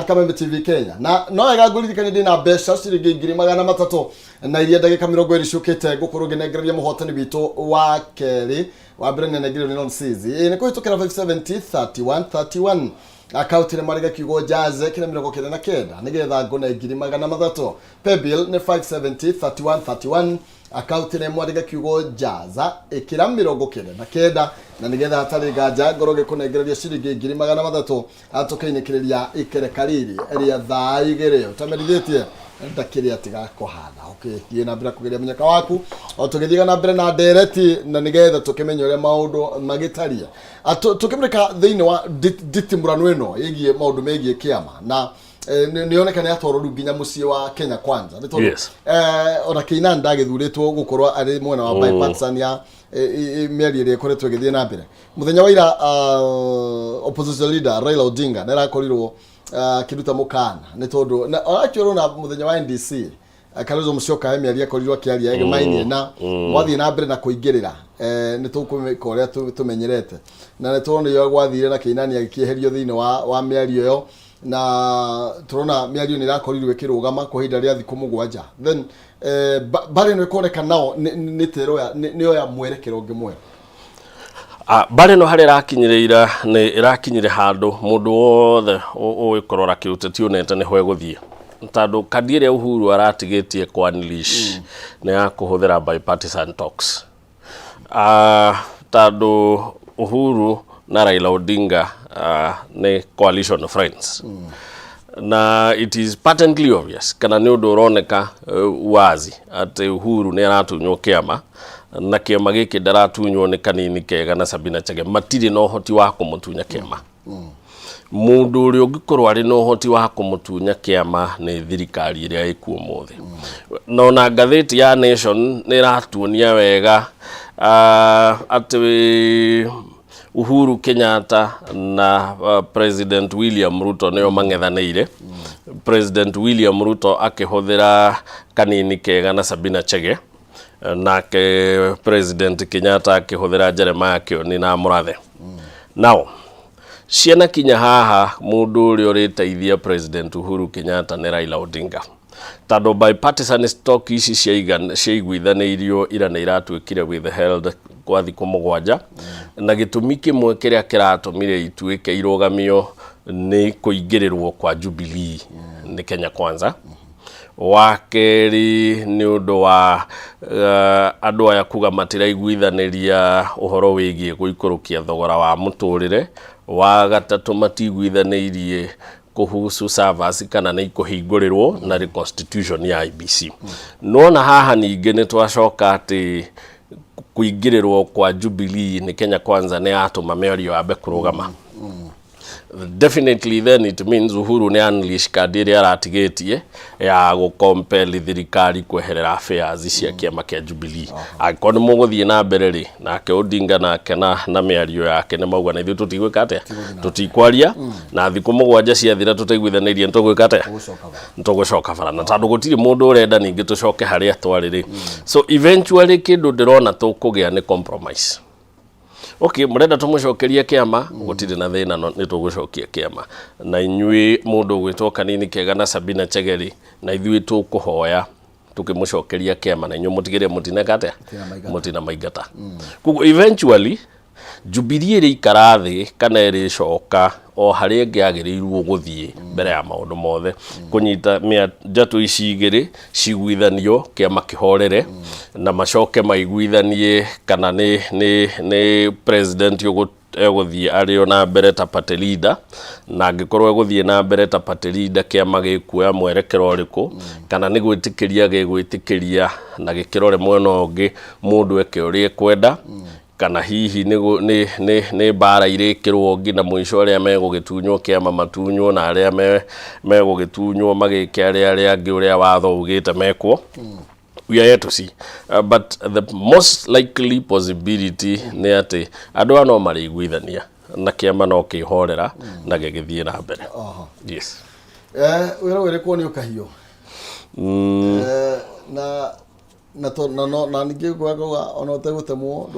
@Kameme TV Kenya na no egagulithikani ndina mbeca ciringi 300 na iria ndagika 20 cukite gukorwo ginegereria muhotani bitu wa keri wa brene negiro ni nonsizi ni kuhitukira 5703131 account ile mariga kigo jaze kina 79 nigetha ngone 300 paybill ni 5703131 account ile mwariga kigo jaza ikira 79 na nigetha hatari gaja ngoroge kunegereria ciringi 300 atokaine kireria ikere kariri eria thai gereo tamerithitie ndakiri atiga kuhana okay thiĩ na mbere kũgeria mũnyaka waku o tũgĩthiĩ na mbere na ndereti na nĩgetha tũkĩmenye ũrĩa maũndũ magĩtaria tũkĩmũrĩka thĩinĩ wa nditimũrano ĩno ĩgiĩ maũndũ megiĩ kĩama na nĩoneka nĩ atwarwo rĩu nginya mũciĩ wa Kenya Kwanza nĩ tondũ ona Kĩinani ndagĩthurĩtwo gũkorwo arĩ mwena wa bipartisan ya mĩario ĩrĩa ĩkoretwo ĩgĩthiĩ na mbere mũthenya wa ira opposition leader Raila Odinga nĩ arakorirwo kiruta mukana nĩ tondũ actually na muthenya wa NDC Kalonzo Musyoka mĩario akorirwo akĩaria egemaini na mwathie na mbere na kũingĩrĩra nĩ tũkũmĩka ũrĩa tũmenyerete na nĩ tũrona yo gwathire na Kĩinani agĩkĩeherio thĩinĩ wa mĩario ĩyo na tũrona mĩario nĩ irakorirwo ĩkĩrũgama kwa ihinda rĩa thikũ 7 then bari nĩ kuoneka nao nĩ teroya nĩ ya mwerekero ũngĩ mwerũ bari no hari rakinyirira ni irakinyire handu mundu wothe uikorora kiuteti unete ni hwe guthie tondu kadire Uhuru aratigitie kwa unleash ni ya kuhuthira bipartisan talks tondu Uhuru na Raila Odinga ni coalition friends na it is patently obvious kana ni undu uroneka wazi ati Uhuru ni aratunywo kiama na kiama giki ndaratunywo ni kanini kega na Sabina Chege matiri no hoti wa kumutunya kiama mundu uri ungikorwo ari no hoti wa kumutunya kiama ni thirikari iria ikuo mothe no na ngatheti ya Nation ni ratuonia wega ati Uhuru Kenyatta na President William Ruto nio mang'ethanĩire President William Ruto akihuthira kanini kega na Sabina Chege nake President Kenyatta akihuthira Jeremiah Kioni na Murathe now ciana kinya haha mundu uri uriteithia President Uhuru Kenyatta ni Raila Odinga tando bipartisan stock ici ciaiguithanirio ira nĩ iratuĩkire withheld kwa thikũ 7 na gĩtũmi kĩmwe kĩrĩa kĩratũmire ituĩke irogamio nĩ kũingĩrĩrwo kwa Jubilee nĩ Kenya Kwanza wakeri nĩ ũndũ wa andũ aya kuga matiraiguithaniria ũhoro wĩgiĩ gũikũrũkia thogora wa mũtũrĩre wa gatatũ matiguithanĩirie kuhusu servers kana nĩ ikuhingũrĩrwo na constitution ya IBC nona haha ningĩ nĩ twacoka atĩ kuingĩrĩrwo kwa Jubilee nĩ Kenya Kwanza nĩ atũma mĩario ambe kũrũgama definitely then it means Uhuru ni unleash kadiri aratigetie ya gukompel thirikari kweherera affairs cia kiama kia Jubilee akoni muguthie na mbere ri nake Odinga nake na mĩario yake ne mauga na ithu tutigwika atia tutikwaria na thiku 7 ciathira tutaiguithanirie ntugwika atia ntugucoka bara na tondu gutiri mundu urenda ningi tucoke haria twariri so eventually kindu ndirona tukugia ni compromise okay murenda tumucokerie kiama gutire na thina ni tugucokia kiama na inyui mundu gwitwo kanini kega na Sabina Chegeri na ithui tukuhoya tukimucokeria kiama na inyui mutigire mutineka atia mutina maigata kugo eventually Jubilee ri ikarathi kana ri coka o haria ngiagiriirwo guthie mbere ya maundu mothe kunyita njatu ici igiri ciguithanio kiama kihorere na macoke maiguithanie kana ni president eguthie ario na mbere ta party leader na angikorwo eguthie na mbere ta party leader kiama gikuoya mwerekero uriku kana ni gwitikiria gegwitikiria na gikirore mwena ungi mundu eke uri kwenda kana hihi ni bara irekirwo ngina mwisho aria megugitunywo kiama matunywo na aria megugitunywo magike aria angi uria watho ugite mekwo we are yet to see but the most likely possibility ni ati andu ano mariguithania na kiama no kihorera na gigithie na mbere yes wira kwa ni ukahio na ningi gwaga ona utegutemwo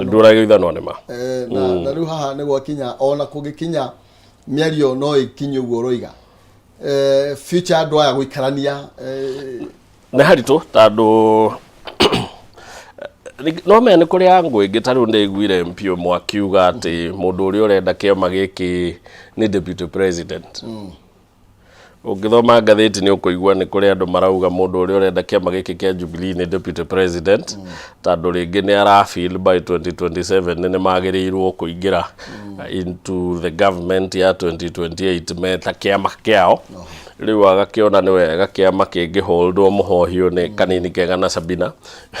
nduragio ithano nima na riu haha ni gwakinya ona kugikinya mĩario no ikinye uguo roiga future andu aya guikarania na haritu tondu no mene kuria ngwe ngitaru ndiguire mpio mwakiuga ati mundu uri urenda kiama giki ni deputy president ungithoma ngatheti ni ukuigua ni kuri andu marauga mundu uri urenda kiama giki kia Jubilee ni deputy president tondu ringi ni arafeel by 2027 ni magirirwo kuingira into the government ya 2028 meta kiama kiao riu agakiona ni wega kiama kingi holdwo muhohio ni kanini kega na Sabina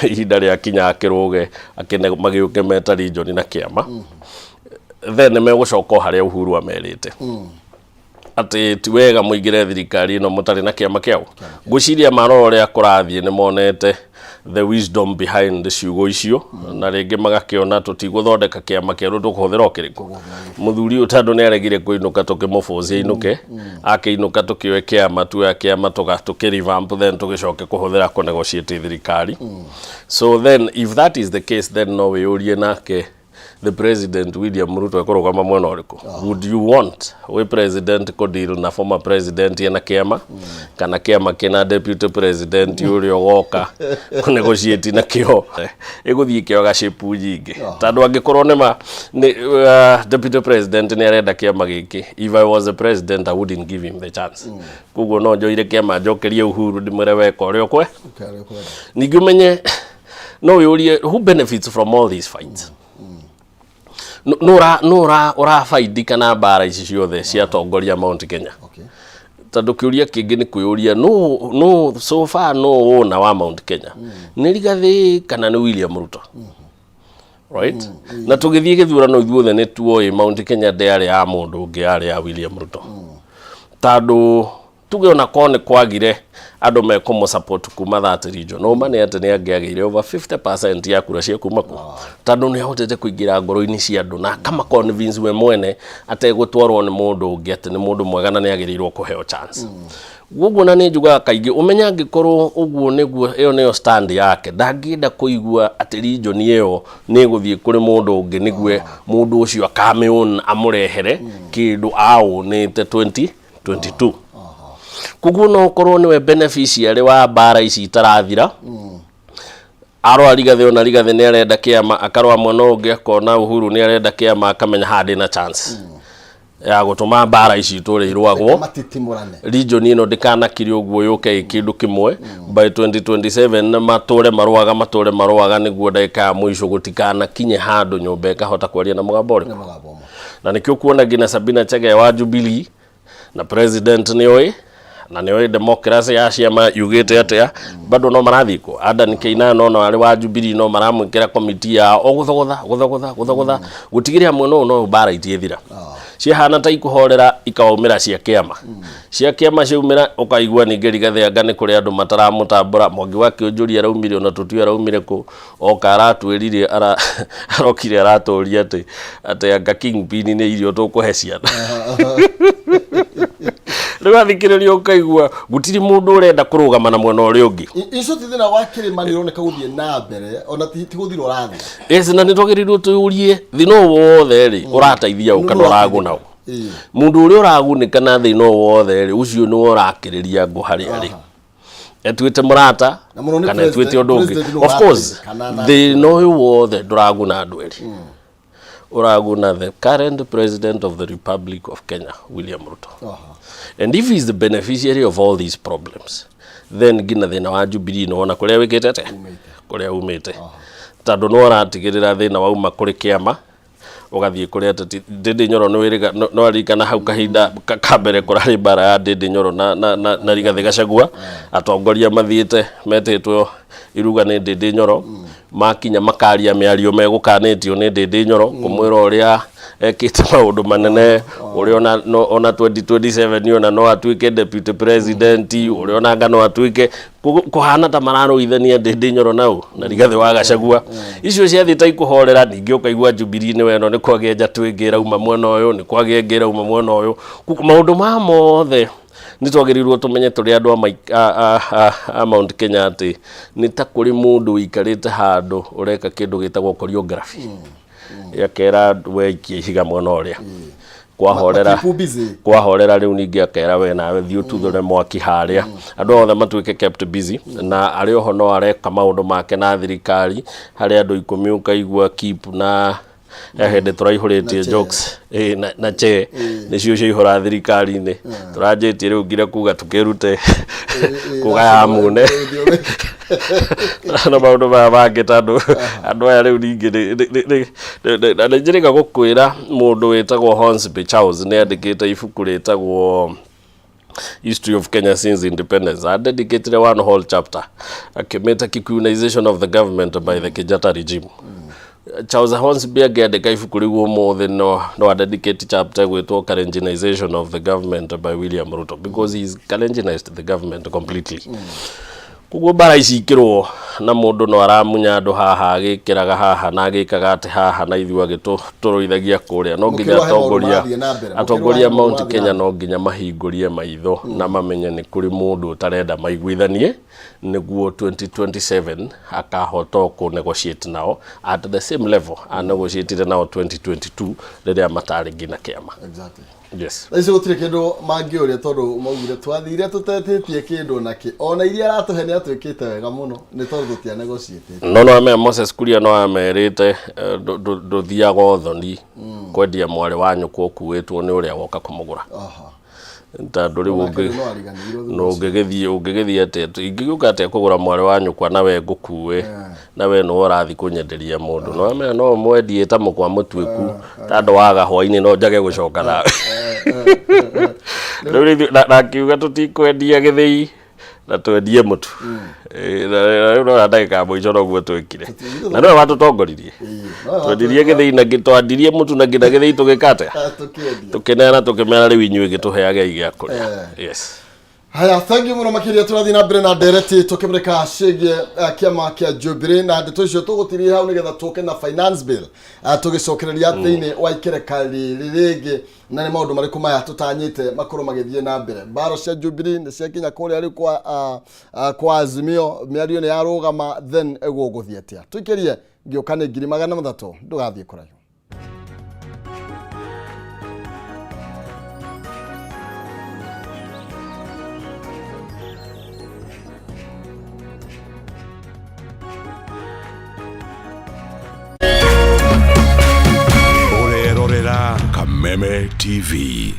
ihinda ria kinya akiruge akine magiuke meta region na kiama then megucoka haria Uhuru amerite ati ti wega muigire thirikari ino mutari na kiama kiao guciria marore akurathie ni monete the wisdom behind ciugo icio na ringi magakiona tutiguthondeka kiama kieru tukuhuthira okiriku muthuri utandu ni aregire kuinuka tukimufucia inuke akiinuka tukioe kiama tu ya kiama tukirevamp then tugicoke kuhuthira ku negotiate thirikari so then if that is the case then no we urie nake the president William Ruto ekorogama mwena uriku would you want we president ko deal na former president yana kiama kana kiama kina deputy president uri ogoka ku negotiate na kio eguthie kio gashipu nyingi tandu angikorwo ni deputy president ni arenda kiama giki if I was the president I wouldn't give him the chance kugo no njoire kiama njokerie Uhuru ndimure weka uri okwe ningi umenye no yurie who benefits from all these fights Nora faidi kana bara ici ciothe cia tongoria Mount Kenya tandu kiuria kingi ni kuyuria no so far no na wa Mount Kenya ni Rigathi kana ni William Ruto right na tugithie githurano ithuothe ni tuoe Mount Kenya ndari ya mundu ungi ari ya William Ruto tandu tugiona kone kwagire andu mekumu support kuma that region no mane ate ni angiagire over 50% ya kura cia kuma ku tandu ni hotete kuingira ngoro-ini cia andu na kama convince we mwene ategutwarwo ni mundu ungi ate ni mundu mwega na ni agirirwo kuheo chance gugu na ni njuga kaingi umenya ngikorwo uguo niguo iyo niyo stand yake ndangienda kuigua ati region iyo ni guthie kuri mundu ungi nigwe mundu ucio akameon amurehere kindu au ni te 2022 kugu no korwo niwe beneficiary wa bara ici itarathira aro Rigathi ona Rigathi ni arenda kiama akarwa mwena ungi akona Uhuru ni arenda kiama akamenya hadi na chance ya gutuma bara ici turirwagwo region ino ndikana kiri uguo yuke kindu kimwe by 2027 mature marwaga niguo ndaika mwisho gutikana kinye handu nyumba ikahota kwaria na mugambore na nikio kuona gina Sabina Chege wa Jubilee na president ni oi na niwe democracy ya ciama yugite atia bado no marathiko ada nikeina no no ari wa Jubilee no maramwikira committee ya guthogodha gutigiria mwe no bara itiethira cihana ta ikuhorera ikaumira cia kiama ciumira ukaigua ninge Rigathi angane kuri andu mataramutambura Mwangi wa Kĩũnjũri araumire ona tutu araumire ku okara twirire arokire aratoria ati anga kingpin ni irio tukuhe ciana Riwa thikiririo ukaigua gutiri mundu urenda kurugama na mwena uri ungi ico ti thina wa kirima ni roneka guthie na mbere ona ti guthiro rathi yes na nitwagirirwo tuyurie thino wothe ri urateithia ukanora nao mundu uri uragunika na thino wothe ri ucio ni urakiriria ngo hari ari etwite murata kana etwite odongi of course thino wothe nduraguna andu eri uraguna the current president of the Republic of Kenya William Ruto and if he is the beneficiary of all these problems then gina thina wa Jubilee no ona kuria wikitete kuria umite tandu no aratigirira thina wa uma kuri kiama ugathie kuria Ndindi Nyoro no wiriga no arikana hau kahinda kambere kurari bara ya Ndindi Nyoro na Rigathi Gachagua atongoria mathiite metitwo iruga ni Ndindi Nyoro makinya makaria miario megukanitio ni Ndindi Nyoro kumwira uria ekite maundu manene uria ona 2027 ona no atuike deputy president uria ona ngano atuike kuhana ta mararo ithania Ndindi Nyoro nau na Rigathi wa Gachagua icio cia thita ikuhorera ningi ukaigua Jubilee ni weno ni kwageja twingira uma mwena uyu ni kwagengira uma mwena uyu maundu ma mothe nitwagirirwo tumenye turi andu a Mount Kenya ati ni ta kuri mundu ikarite handu ureka kindu gitagwo choreography yakera we kihiga mwena uria kwahorera riu ningi akera we nawe thiu tuthure mwaki haria andu othe matuike kept busy na ari oho no areka maundu make na thirikari hari andu 10 ukaigua keep na hende turaihuritie jokes na che nicio ihora thirikari ni turajetie riu ngire kuga tukirute kugaya mune na maundu bangi tandu andu aya riu ningi na njiriga gukwira mundu witagwo Hornsby Charles ni andikite ibuku ritagwo history of Kenya since independence. I dedicated one whole chapter. Akimeta Kikuinization of the government by the Kenyatta regime. Charles Hornsby agĩandĩka ibuku rĩu ũmũthĩ no dedicate chapter gwĩtwo Kalenjinization of the government by William Ruto because he's Kalenjinized the government completely. Kuguo bara ici ikĩrwo na mũndũ no aramunya andũ haha agĩkĩraga haha na agĩkaga atĩ haha na ithuĩ agĩtũrũithagia kũrĩa no nginya atongoria Mount Kenya no nginya mahingũrie maitho na mamenye nĩ kũrĩ mũndũ ũtarenda maiguithanie nĩguo 2027 akahota ku negotiate nao at the same level a negotiate nao 2022 rĩrĩa matarĩ ngina kĩama. Exactly. Yes. Ici gũtirĩ kĩndũ mangĩũria tondũ maugire twathire tũtetĩtie kĩndũ nakĩ ona iria aratũhe nĩ atwĩkĩte wega mũno nĩ tondũ tũtia negotiate. No ame Moses Kuria no amerite ndũthiaga ũthoni kwendia mwarĩ wa nyũkwa ũkuĩtwo nĩ ũrĩa woka kũmũgũra. Tondũ rĩu ũngĩgĩthiĩ atĩ ingĩgĩũka atĩ kũgũra mwarĩ wa nyũkwa nawe ngũkuwe nawe no ũrathi kũnyenderia mũndũ no ame no mwendie ta mũkwa mũtuĩku tandũ waga hwainĩ no njage gũcoka nawe. Rĩu na kiuga tũtikwendia gĩthĩi na twendie mũtu. No ndagĩka mũico noguo twĩkire na no watũtongoririe twendirie gĩthĩi na gĩtwandirie mũtu na ngina gĩthĩi tũgĩkate tũkĩneana tũkĩmera rĩu inyuĩ gĩtũheage igĩa kũrĩa. Yes. Haya, thank you muno makiria turathi na mbere na ndereti tukimreka cigie kiama kia Jubilee na ndeto icio tugutirie hau nigetha tuke na finance bill tugicokereria thiini wa ikerekari ririgi na ni maundu mariku maya tutanyite makoro magithie na mbere mbaro cia Jubilee ni cia kinya kuria ri kwa Azimio miario ni yarugama then eguguthie atia tukirie ngiukane 300 ndugathie kurayo. Kameme TV.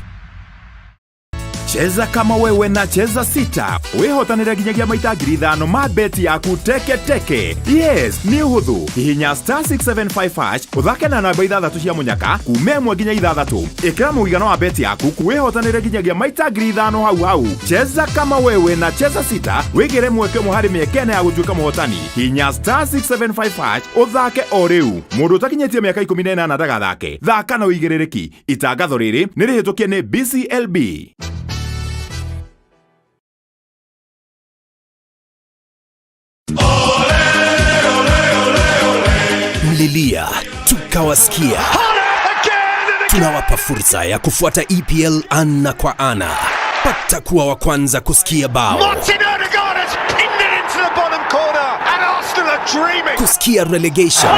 Cheza kama wewe na cheza sita. Wehotanira ginyagia maita 5,000 ma beti yaku teke teke. Yes, ni uhuthu. Hihinya *675# uthake na namba 6 cia munyaka kumemwe ginya 6. Ikira muigano wa beti yaku kuwehotanira ginyagia maita 5,000 hau hau. Cheza kama wewe na cheza sita. Wigire mweke muhari miekene ya gutuika muhotani. Hihinya *675# uthake o riu. Mundu utakinyetie miaka 18 ndagathake. Thaka na uigirereki. Itangatho riri ni rihitukie ni BCLB. Mlilia, tukawasikia. Tunawapa fursa ya kufuata EPL ana kwa ana. Pata kuwa wa kwanza kusikia bao. Kusikia relegation.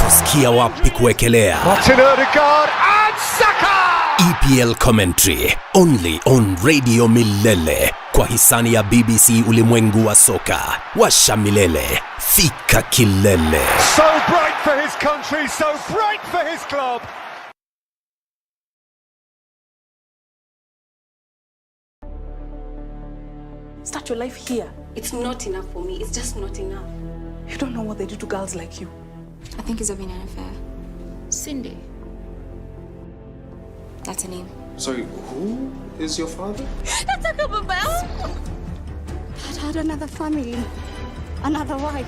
Kusikia wapi kuekelea. EPL commentary only on Radio Milele kwa hisani ya BBC Ulimwengu wa Soka. Washa milele, fika kilele. So bright for his country, so bright for his club. Start your life here. It's not enough for me. It's just not enough. You don't know what they do to girls like you. I think he's having an affair. Cindy. That's her name. Sorry, who is your father? That's a couple bells. Dad had another family. Another wife.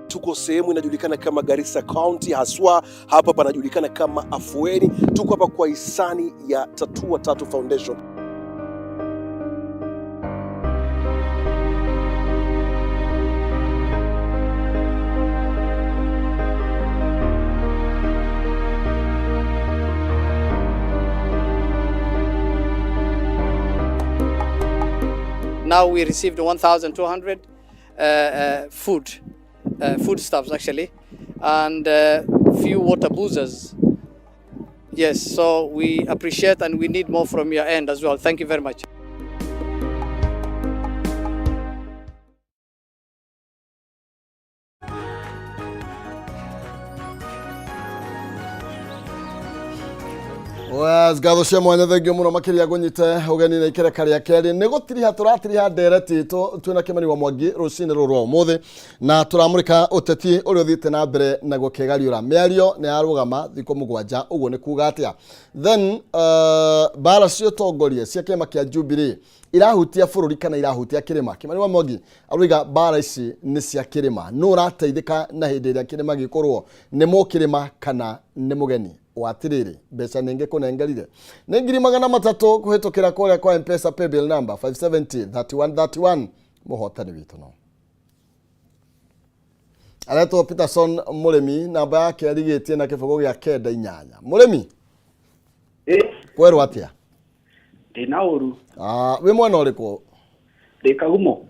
Tuko sehemu inajulikana kama Garissa County, haswa hapa panajulikana kama Afueni. Tuko hapa kwa hisani ya Tatua Tatu Foundation. Now we received 1,200 foodstuffs actually, and few water boozers. Yes, so we appreciate and we need more from your end as well. Thank you very much. Was gatho cia mwanya thengio muno makiria gunyite ugeni na ikere karia keri ni gutiriha turatiriha ndereti twina kimani wa Mwangi rucini ruru umuthi na turamurika uteti uri uthite na mbere na gukegariura miario ni arugama thiko mugwanja uguo ni kuga atia then bara cio tongoria cia kema kia Jubilee irahutia bururi kana irahutia kirima kimani wa Mwangi aruiga bara ici ni cia kirima no rateithika na hindi ria kirima gikorwo ni mukirima kana ni mugeni watiriri mbeca ninge kunengerire ni 300 kuhitukira kore kwa M-Pesa paybill number 5703131 muhotani witu no Aleto Peterson Muremi namba yake arigitie na kibogo gya kenda inyanya Muremi kweru atia ndina uru we mwana uriko ndi Kagumo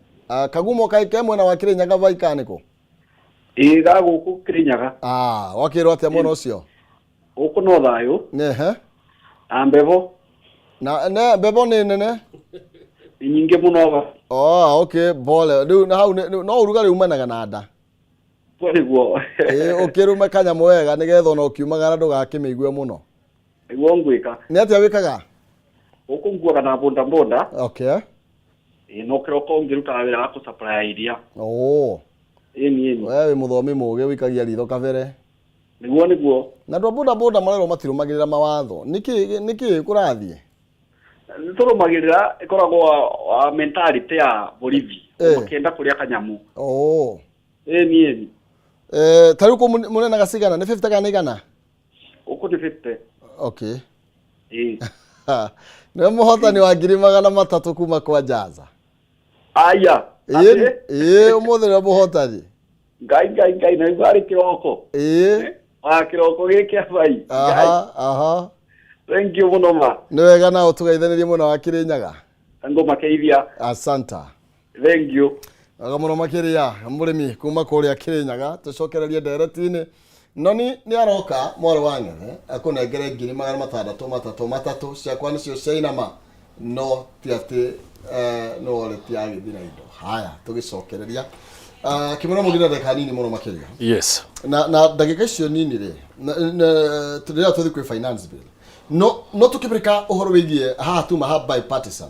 Kagumo kaike mwana wa Kirinyaga vaikaniko ga guku Kirinyaga wakirwo atia mwana ucio uko no thayo ambevo na bebo ni nene nyingi muno ba okay bole du na hau no urugari umanaga na nda pole guo ukiruma kanya mwega nigetho no kiumagara ndugakimigwe muno iguo ngwika ni atia wikaga uko nguaga na bonda bonda okay no kiroko ngiruta wira wa ku supply iria ni wewe muthomi muge wikagia ritho kabere niguo na ndo boda marero matirumagirira mawatho niki kurathie turumagirira ikoragwo mentality ya bolivi makenda kuria kanyamu ni taruko munena gasigana ni 50 kana igana uko ni 50 okay na muhotani wa 300 kuma kwa Jaza aya umuthi na muhotani ngai na ibari kiroko kiroko giki abai thank you muno ma ni wega na utugeithanirie muno wa Kirinyaga ngo makeithia asanta thank you muno makiria Muremi kuma kuria Kirinyaga tucokererie ndereti-ini noni ni aroka mwaro wange akunengere 600 ciakwa nicio ciainama no tiati no ole tiagithira indo haya tugicokereria kimona mugina ndeka nini muno makiria yes na ndagika icio nini ri tudira tuthi kwi finance bill no tukibirika uhoro wigie ha tu ma bipartisan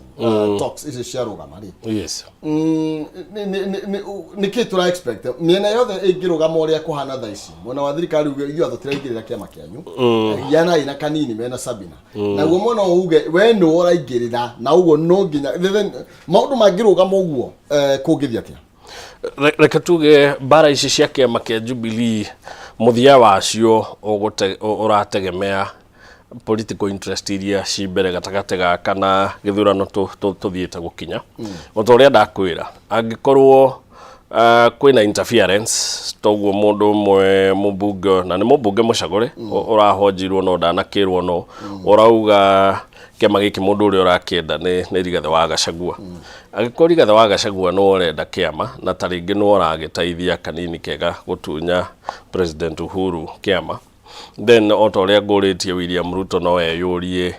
talks is sharuga mari yes ni kitu ra expect miena yothe ingirugama uria kuhana tha ici mona wa thirikari ugia tutiraingirira kiama kianyu yana ina kanini mena Sabina na guo mona uge we no uraingirira na ugo no nginya maundu mangirugama uguo kungithia atia reka tuge bara ici cia kiama kia Jubilee muthia wacio urategemea political interest iria cimbere gatagate ga kana githurano tuthiite gukinya utoria ndakwira angikorwo kwina interference toguo mundu mwe mubunge na ni mubunge mucagore urahonjirwo no ndanakirwo no urauga kiama giki mundu uri urakienda ni Rigathi wa Gachagua agikori Rigathi wa Gachagua no urenda kiama na taringi no uragiteithia kanini kega gutunya President Uhuru kiama then otoria nguritie William Ruto no eyurie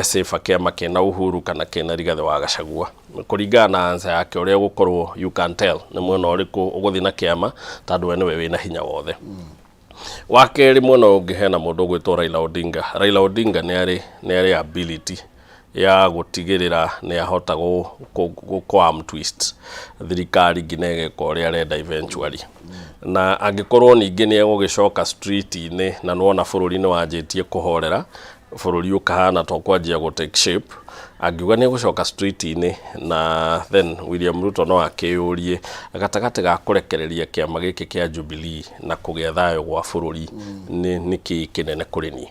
safe kiama kina Uhuru kana kina Rigathi wa Gachagua kuringana na answer yake uria gukorwo you can tell ni mwena uriku uguthi na kiama tandu we niwe wina hinya wothe wakeri mwena ungihena mundu gwitwo Raila Odinga ni ari ability ya gutigirira ni ahota go arm twist thirikari nginege ko uri arenda eventually na angikorwo ningi ni egugicoka street-ini na nuona bururi-ini wanjitie kuhorera bururi ukahana to kwanjia go take shape angiuga ni egucoka street-ini na then William Ruto no akiyurie gatagate ga kurekereria kiama giki kia Jubilee na kugia thayo gwa bururi ni kinene kuri ni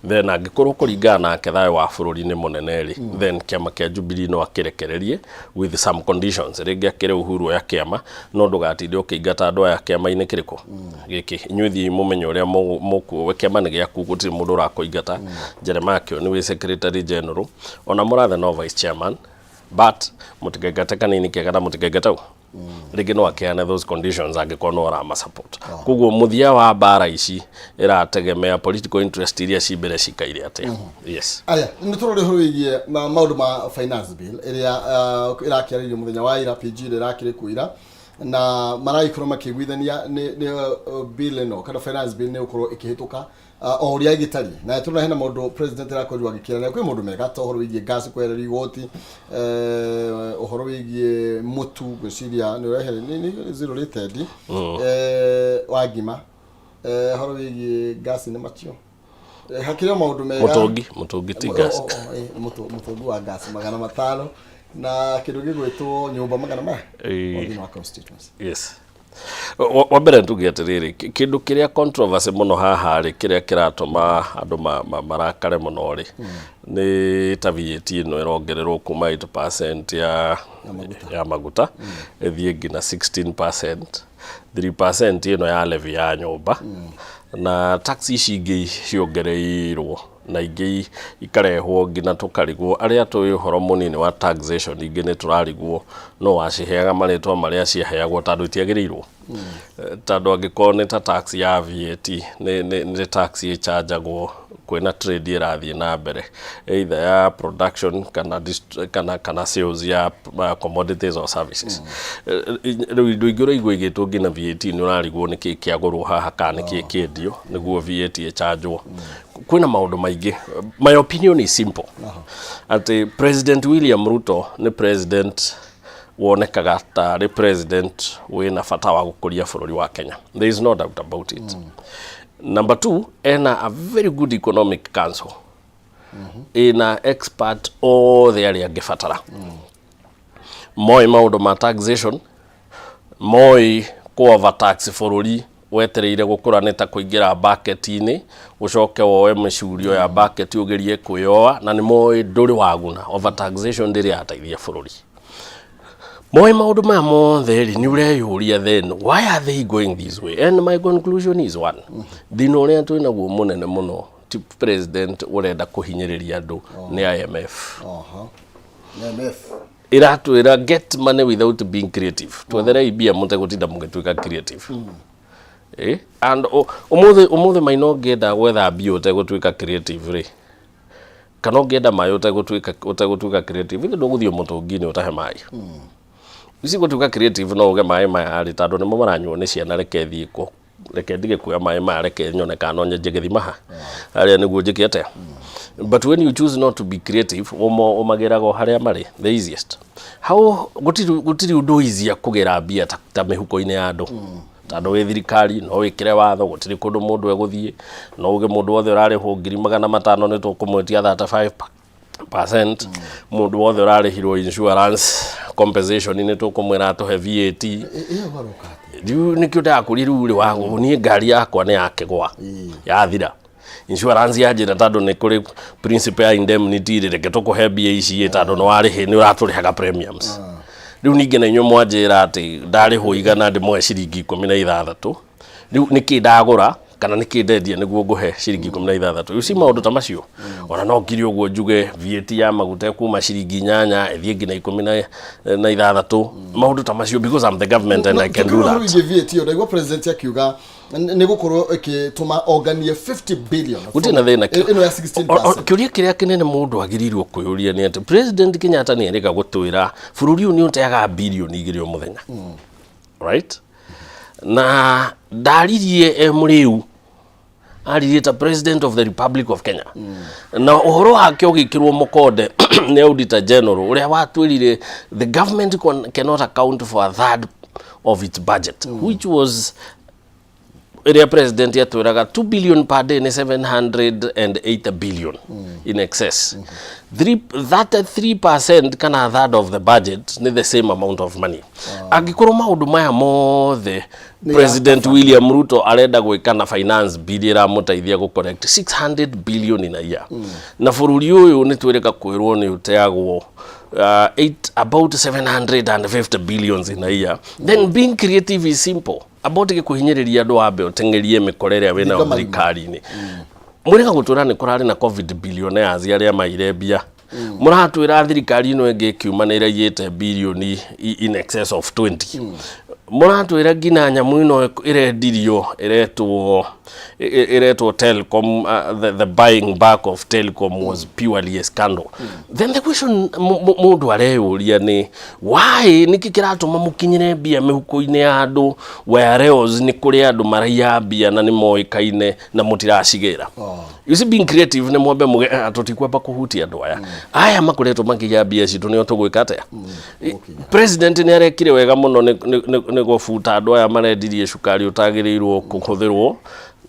then angikorwo kuringana na thayo wa bururi ni munene ri then kiama kia Jubilee no akirekererie with some conditions ringi akire Uhuru ya kiama no ndugatinde ukingata andu ya kiama ini kiriko giki inyuthi mumenyo uria muku kiama ni gia kuguti mundu urakoingata Jeremiah ni we secretary general ona murathe no vice chairman but mutigegate kanini kegana mutigegate ringi no akiane those conditions angikorwo no arama support kuguo muthia wa bara ici irategemea political interest iria cimbere cikaire atia yes aya niturore horoigie maundu ma finance bill iria irakiaririo muthenya wa ira PG irakire kuira na maraikorwo makiguithania ni bill no kana finance bill ne ukorwo ikihituka o uria igitari na tuna hena mundu president arakojwa gikira na kwi mundu mega to horo wigie gas kwerera igoti uhoro wigie mutu gwiciria ni urehere ni zero rated wagima horo wigie gas ni machio hakira maundu mega mutungi ti gas mutungi wa gas magana matano na kindu gigwitwo nyumba magana ma wa constituency. Yes. Wa mbere tuge atiriri kindu kiria controversy muno haha ri kiria kiratuma andu marakare muno ri ni ta VAT no irongererwo kuma 8% ya maguta ethie ngina 16%, 3% ino ya levy ya nyumba na tax ici ingi ciongereirwo na ingi ikarehwo ngina tukarigwo aria tui horo munini wa taxation ingi ni turarigwo no waciheaga maritwa maria ciheagwo tandu itiagirirwo tandu angikone ta tax ya VAT ni tax ichargeagwo kwena trade irathie na mbere either ya production kana sales ya commodities or services ndu igoro igwigitwo ngina VAT ni urarigwo ni kiagurwo haha kana kiendio niguo VAT ichargewo kwina maundu maingi. My opinion is simple. Ati President William Ruto ni president wonekaga ta ri president wina fata wa gukuria bururi wa Kenya. There is no doubt about it. Number 2, ena a very good economic council. Ena expert all the area gifatara. Moi maundu ma taxation, moi ko overtax bururi wetereire gukuranita kuingira bucket-ini ucoke wowe meciurio ya bucket ugerie kuyoa na ni moi nduri waguna overtaxation ndiri ataithia bururi moi maundu ma mothe ri ni ureyuria then why are they going this way, and my conclusion is one thina uria twina guo munene muno ti president urenda kuhinyiriria andu ni IMF. IMF iratwira get money without being creative twethere ibia mute gutinda mugetuika creative. And umuthe maino ngenda gwetha mbia utegutwika creative ri kana ngenda mayo utegutwika creative ndu guthio mutungi-ini utahe mai isi gutwika creative no uge mai ari tandu nimo maranywo ni ciana reke thiiko reke ndige kuya mai reke nyone kana nyenje githimaha aria niguo njikete. But when you choose not to be creative umagerago haria mari the easiest how gutiri undu easy kugera mbia ta mihuko-ini ya andu tandu wi thirikari no wikire watho gutiri kundu mundu eguthie no uge mundu wothe urarihwo 500,000 ni tukumwetia 35% mundu wothe urarihirwo insurance compensation ni tukumwira tuhe VAT riu nikio ndakuri riu ri wangu ni ngari yakwa ni yakigwa yathira insurance yanjira tandu ni kuri principle ya indemnity reke tukuhe mbia ici tandu no warihi ni uraturihaga premiums riu ninge na inyo mwanjira ati ndarihwo igana ndimwe ciringi 16 riu niki ndagura kana niki ndendia niguo nguhe ciringi 16 uci maundu ta macio ona no ngiri uguo njuge VAT ya maguta kuma ciringi 8 ethie ngina 16 maundu ta macio because I'm the government and I can do that. VAT ndio president akiuga ni gukorwo ikituma organie 50 billion utina thina ino ya 16%. Kiuria kiria kinene mundu agirirwo kuyuria ni ati president Kenyatta ni erika gutwira bururi uni unteaga bilioni 2 o muthenya right na ndaririe muriu aririe ta president of the Republic of Kenya na uhoro wake ugikirwo mukonde ni auditor general uria watwirire the government cannot account for a third of its budget which was area president yatwiraga 2 billion per day ni 708 billion in excess. That 3% kana a third of the budget ni the same amount of money. Agikorwo maundu maya mothe President William Ruto arenda gwikana finance bill ira mutaithia go correct 600 billion in a year. Na bururi uyu ni twireka kwirwo ni uteagwo about 750 billions in a year. Then being creative is simple. About kuhinyiriria andu ambe utengerie mikorere wena thirikari-ini mureka gutura ni kurari na covid billionaires aria mairebia muratwira thirikari ino ingi kiuma ni ireyete billioni in excess of 20 muratwira ngina nyamu ino irendirio iretwo iretwo Telcom, the buying back of Telcom was purely a scandal. Then the question mundu areyuria ni why niki kiratuma mukinyire bia mihuko-ini ya andu whereas ni kuri andu maraiya bia na ni moikaine na mutiracigira. You see, being creative ni mwambe muge atutikwa kuhutia andu aya makuretwo makiya bia citu ni otugwika atia. President ni arekire wega muno ni gufuta andu aya marendirie cukari utagirirwo kuhuthirwo,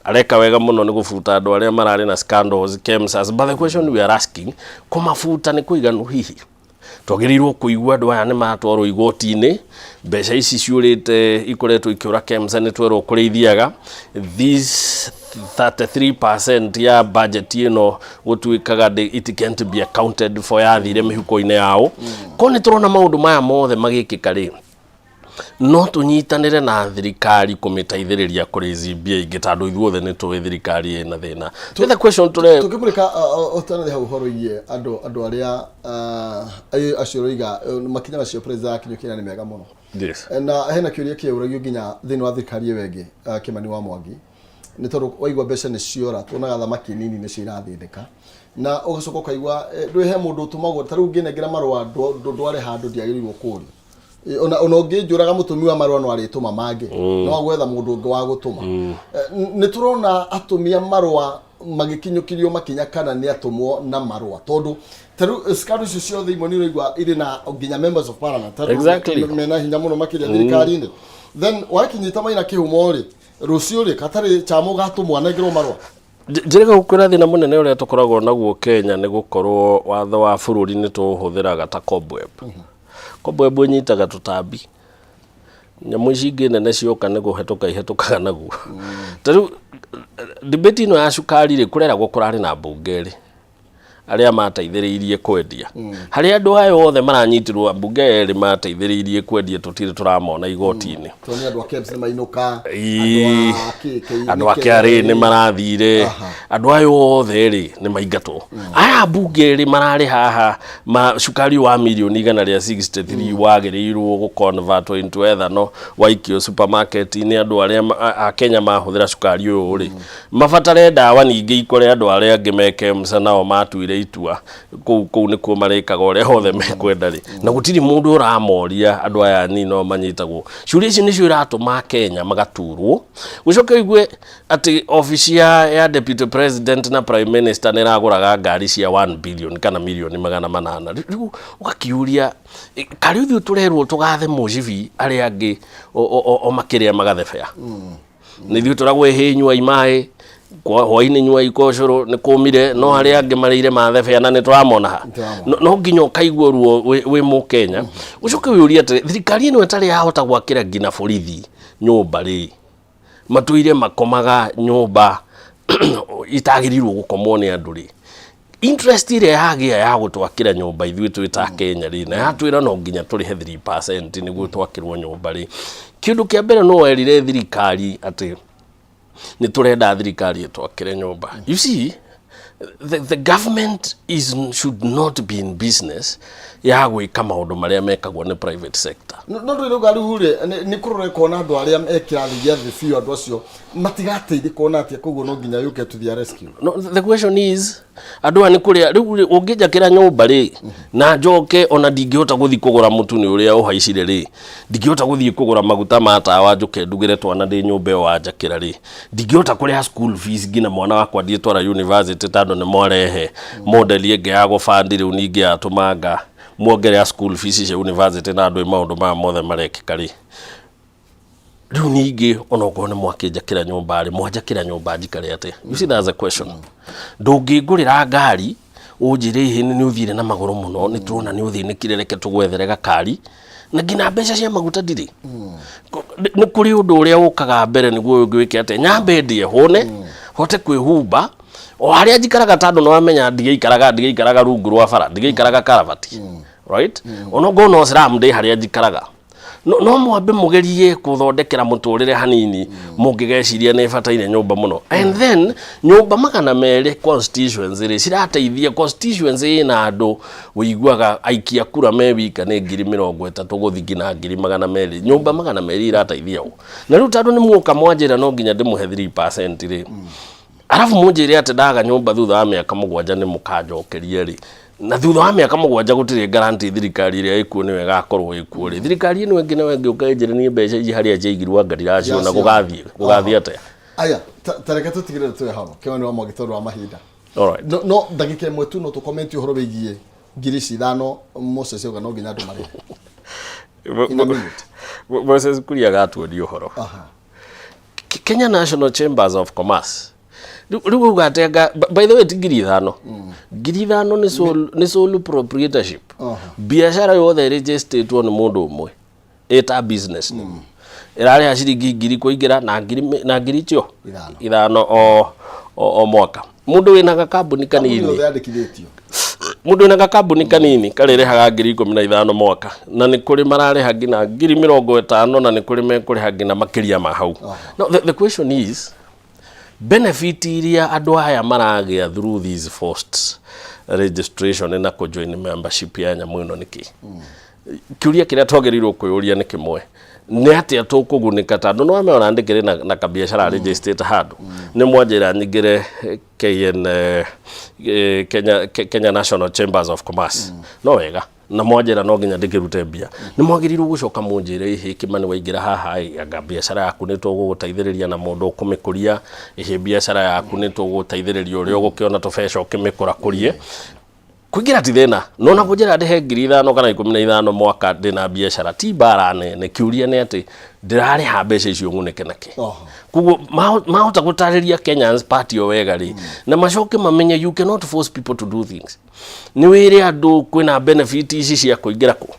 areka wega muno ni gufuta andu aria marari na scandals KEMSAs. But the question we are asking, kumafuta ni kuiganu hihi? Twagirirwo kuigua andu aya ni matwarwo igoti-ini, mbeca ici ciurite ikoretwo ikiura KEMSA ni twerwo kureithiaga this 33% ya budget gutuikaga it can't be accounted for yathire mihuko-ini yao. Ko ni turona maundu maya mothe magikika ri no tunyitanire na thirikari kumitaithiriria kurizi mbia ingi tondu ithuothe ni tuwi thirikari ina thina. The question tule tukimurika otana hau horoiye andu aria aciroiga makinya macio president akinyukira ni mega muno. Yes. Na hena kiuria kiuragio nginya thini wa thirikari wengi Kimani wa Mwangi ni tondu waigwa mbeca ni ciora tuonaga thamaki nini ni cirathindika na ugacoka ukaigwa ndwe mundu utumagwo taru nginengera marwa ndware handu ndiagirirwo kuri ona ngijuraga mutumi wa marwa no arituma mange no gwetha mundu ungi wa gutuma ni turona atumia marwa magikinyukirio makinya kana ni atumwo na marwa tondu taru scandals cio thimo ni roigwa iri na nginya members of parliament taru mena hinya muno makiria thirikari-ini then wakinyita maina kihumo ri rucio ri katari chamo gatumwa negero marwa njirega gukwira thina munene uria tukoragwo naguo Kenya ni gukorwo watho wa bururi ni tuhuthiraga ta cobweb. Cobweb nyitaga tutambi nyamu ici ingi nene cioka ni guhetuka ihetukaga naguo. Taru debate ino ya cukari ri kureragwo kurari na mbunge ri aria mateithiriirie kwendia hari andu ayo othe maranyitirwo mbunge ri mateithiriirie kwendia tutire turamona igoti-ini toni andu akebs ni mainuka andu akiari ni marathire andu ayo othe ri ni maingatwo aya mbunge ri marari haha cukari wa milioni 163 wagirirwo gu convert into ethano waikio supermarket ni andu aria a Kenya mahuthira cukari uyu ri mabatare ndawa ningi ikore andu aria angi mekemsa nao matuire itua kou ni kuo marikaga uria hothe mekwenda ri na gutiri mundu uramoria andu aya ni no manyitagwo ciuria ici nicio iratuma Kenya magaturwo gucoke igwe ati office ya deputy president na prime minister ni raguraga ngari cia 1 billion kana milioni 800 riu ugakiuria kari uthiu turerwo tugathe mucivi aria angi o makiria magathebea ni thiu turagwe hinywa imai kwa hoine nywa ikocoro ni kumire no hari angi marire mathebea na ni turamona no nginyo kaigwo ruo we mu Kenya ucoke wiuria ati thirikari ino etari yahota gwakira ngina borithi nyumba ri matuire makomaga nyumba itagirirwo gukomwo ni andu ri interest ire yagia ya gutwakira nyumba ithui twita Kenya ri na yatwira no nginya turihe 3% niguo twakirwo nyumba ri kindu kia mbere no erire thirikari ati ni turenda thirikari etwakire nyumba. You see, the government should not be in business ya gwika maundu maria mekagwo ni private sector. No ndo gari hure ni kurore kona andu aria ekira thia thio andu acio matigateithie kona atia koguo no nginya yuke to the rescue. No, the question is andu ani kuria riu ungijakira nyumba ri na njoke ona ndingihota guthi kugura mutuni uria uhaicire ri ndingihota guthi kugura maguta ma tawa njoke ndugire twana ndi nyumba yo wanjakira ri ndingihota kuria school fees ngina mwana wakwa ndie twara university tando ni morehe model yenge ya gufandi riu ningi atumanga muongere school fees cia university na andu maundu ma mothe marekika ri riu ningi onokorwo ni mwakinjakira nyumba ri mwanjakira nyumba njikare ate. You see, that's a question. Ndungingurira ngari unjire hini ni uthire na maguru muno ni turona ni uthinikire reke tugwethere gakari na ngina mbeca cia maguta ndiri ni kuri undu uria ukaga mbere niguo ngwike ate nyambe ndie hone hote kwihumba o haria njikaraga tando no amenya ndigeikaraga rungu rwa bara ndigeikaraga karavati right ono go no sram ndi haria njikaraga no mwambe mugerie kuthondekera muturire hanini mungigeciria ne bataire nyumba muno and then nyumba magana mere constituency ri cirateithia constituency ina andu wiguaga aikia kura me wika ne 30 guthigi na 200 nyumba magana mere irateithia na riu tandu ni muka mwanjira no nginya ndimuhe 3% ri arafu munjire ati daga nyumba thutha wa miaka 7 ni mukanjokerie ri na thutha wa miaka 7 gutire guarantee thirikari iria ikuo niwe gakorwo ikuo ri thirikari ino ingine wengi ukainjire ni mbeca iji haria jaigirwa ngarira cio na gugathie ate aya tareke tutigire tuwe hano kiwa ni wa mwagitoru wa mahinda alright no ndagike mwe tu no to comment uhoro bigie ngirici thano Moses yoga no nginya andu mari Moses kuria gatuonia uhoro Kenya National Chambers of Commerce riu gatenga by the way tigiri thano ni sole proprietorship biashara yothe registered ni mundu umwe eta business irari hashiringi ngiri kuingira na ngiri cio ithano o mwaka mundu wina gakambuni kanini karirehaga ngiri 15 mwaka na ni kuri marareha ngina ngiri 50 na ni kuri mekuriha ngina makiria ma hau. Now the question is benefit iria andu aya maragia through these forced registration na ko join membership ya nyamu ino niki kiuria kiria twagerirwo kuyuria ni kimwe ni atia tukugunika tandu no ameona ndikire na kabiashara registered handu ni mwanjira nyingire Kenya National Chambers of Commerce no wega na mwanjira no nginya ndikirute mbia ni mwagirirwo gucoka munjire ihi kimani waingira haha anga biashara yaku ni tugugutaithiriria na mundu kumikuria ihi biashara yaku ni tugugutaithiriria uri ugukiona tubesha ukimikura kurie kuingira ti thina no na kunjira ndihe 5,000 kana 15 mwaka ndina biashara ti bara nene kiuria ni ati ndirari ha mbeca icio nguneke nake kugo mahota gutariria Kenyans party o wega ri na macoke mamenye you cannot force people to do things ni wire andu kwina benefit ici cia kuingira ku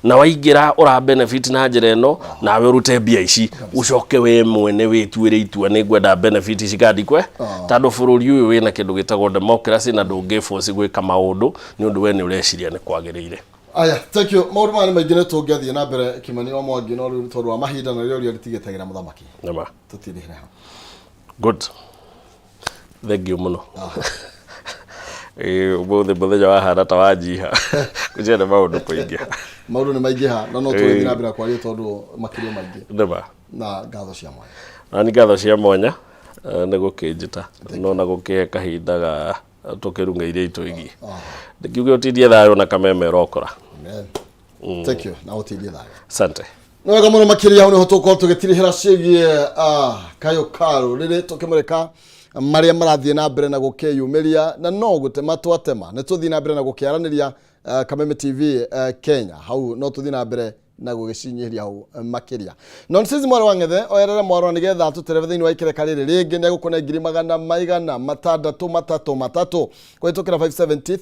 na waingira ura benefit na njira ino na we rute bia ici ucoke we mwene wituire itua ni gwenda benefit ici gadikwe tandu bururi uyu wina kindu gitagwo democracy na ndungi force gwika maundu ni undu we ni ureciria ni kwagiriire. Aya, thank you. Maundu mani maingine tungiathie na mbere Kimani wa Mwangi no riu tondu wa mahinda na rio ritigetagira muthamaki. Nama. Tutirihira. Good. Thank you muno. Ubothe muthenya wa hana ta wanjiha kujena maundu kuingia maundu ni maingiha na no tuthi na mbere kwaria tondu makirio maingi ndema na ngatho cia mwanya ani ngatho cia mwanya ni gukinjita no na gukihe kahinda ga tukirunga iria ituigi ndikiuge utithie thayo na Kameme rokora. Amen. Thank you na utithie thayo. Asante. No wega muno makiria hau ni hotuko tugitirihira cigie Kayu riri tukimureka maria marathie na mbere na gukeyumiria na no gutema twatema ne tuthie na mbere na gukiaraniria Kameme TV Kenya hau no tuthie na mbere na gugicinyiria hau makiria no nsizi mwaro wangethe oyerere mwaro nigetha tutere thiini wa ikire kariri ringi ne gukone 100 matatu kwitukira 570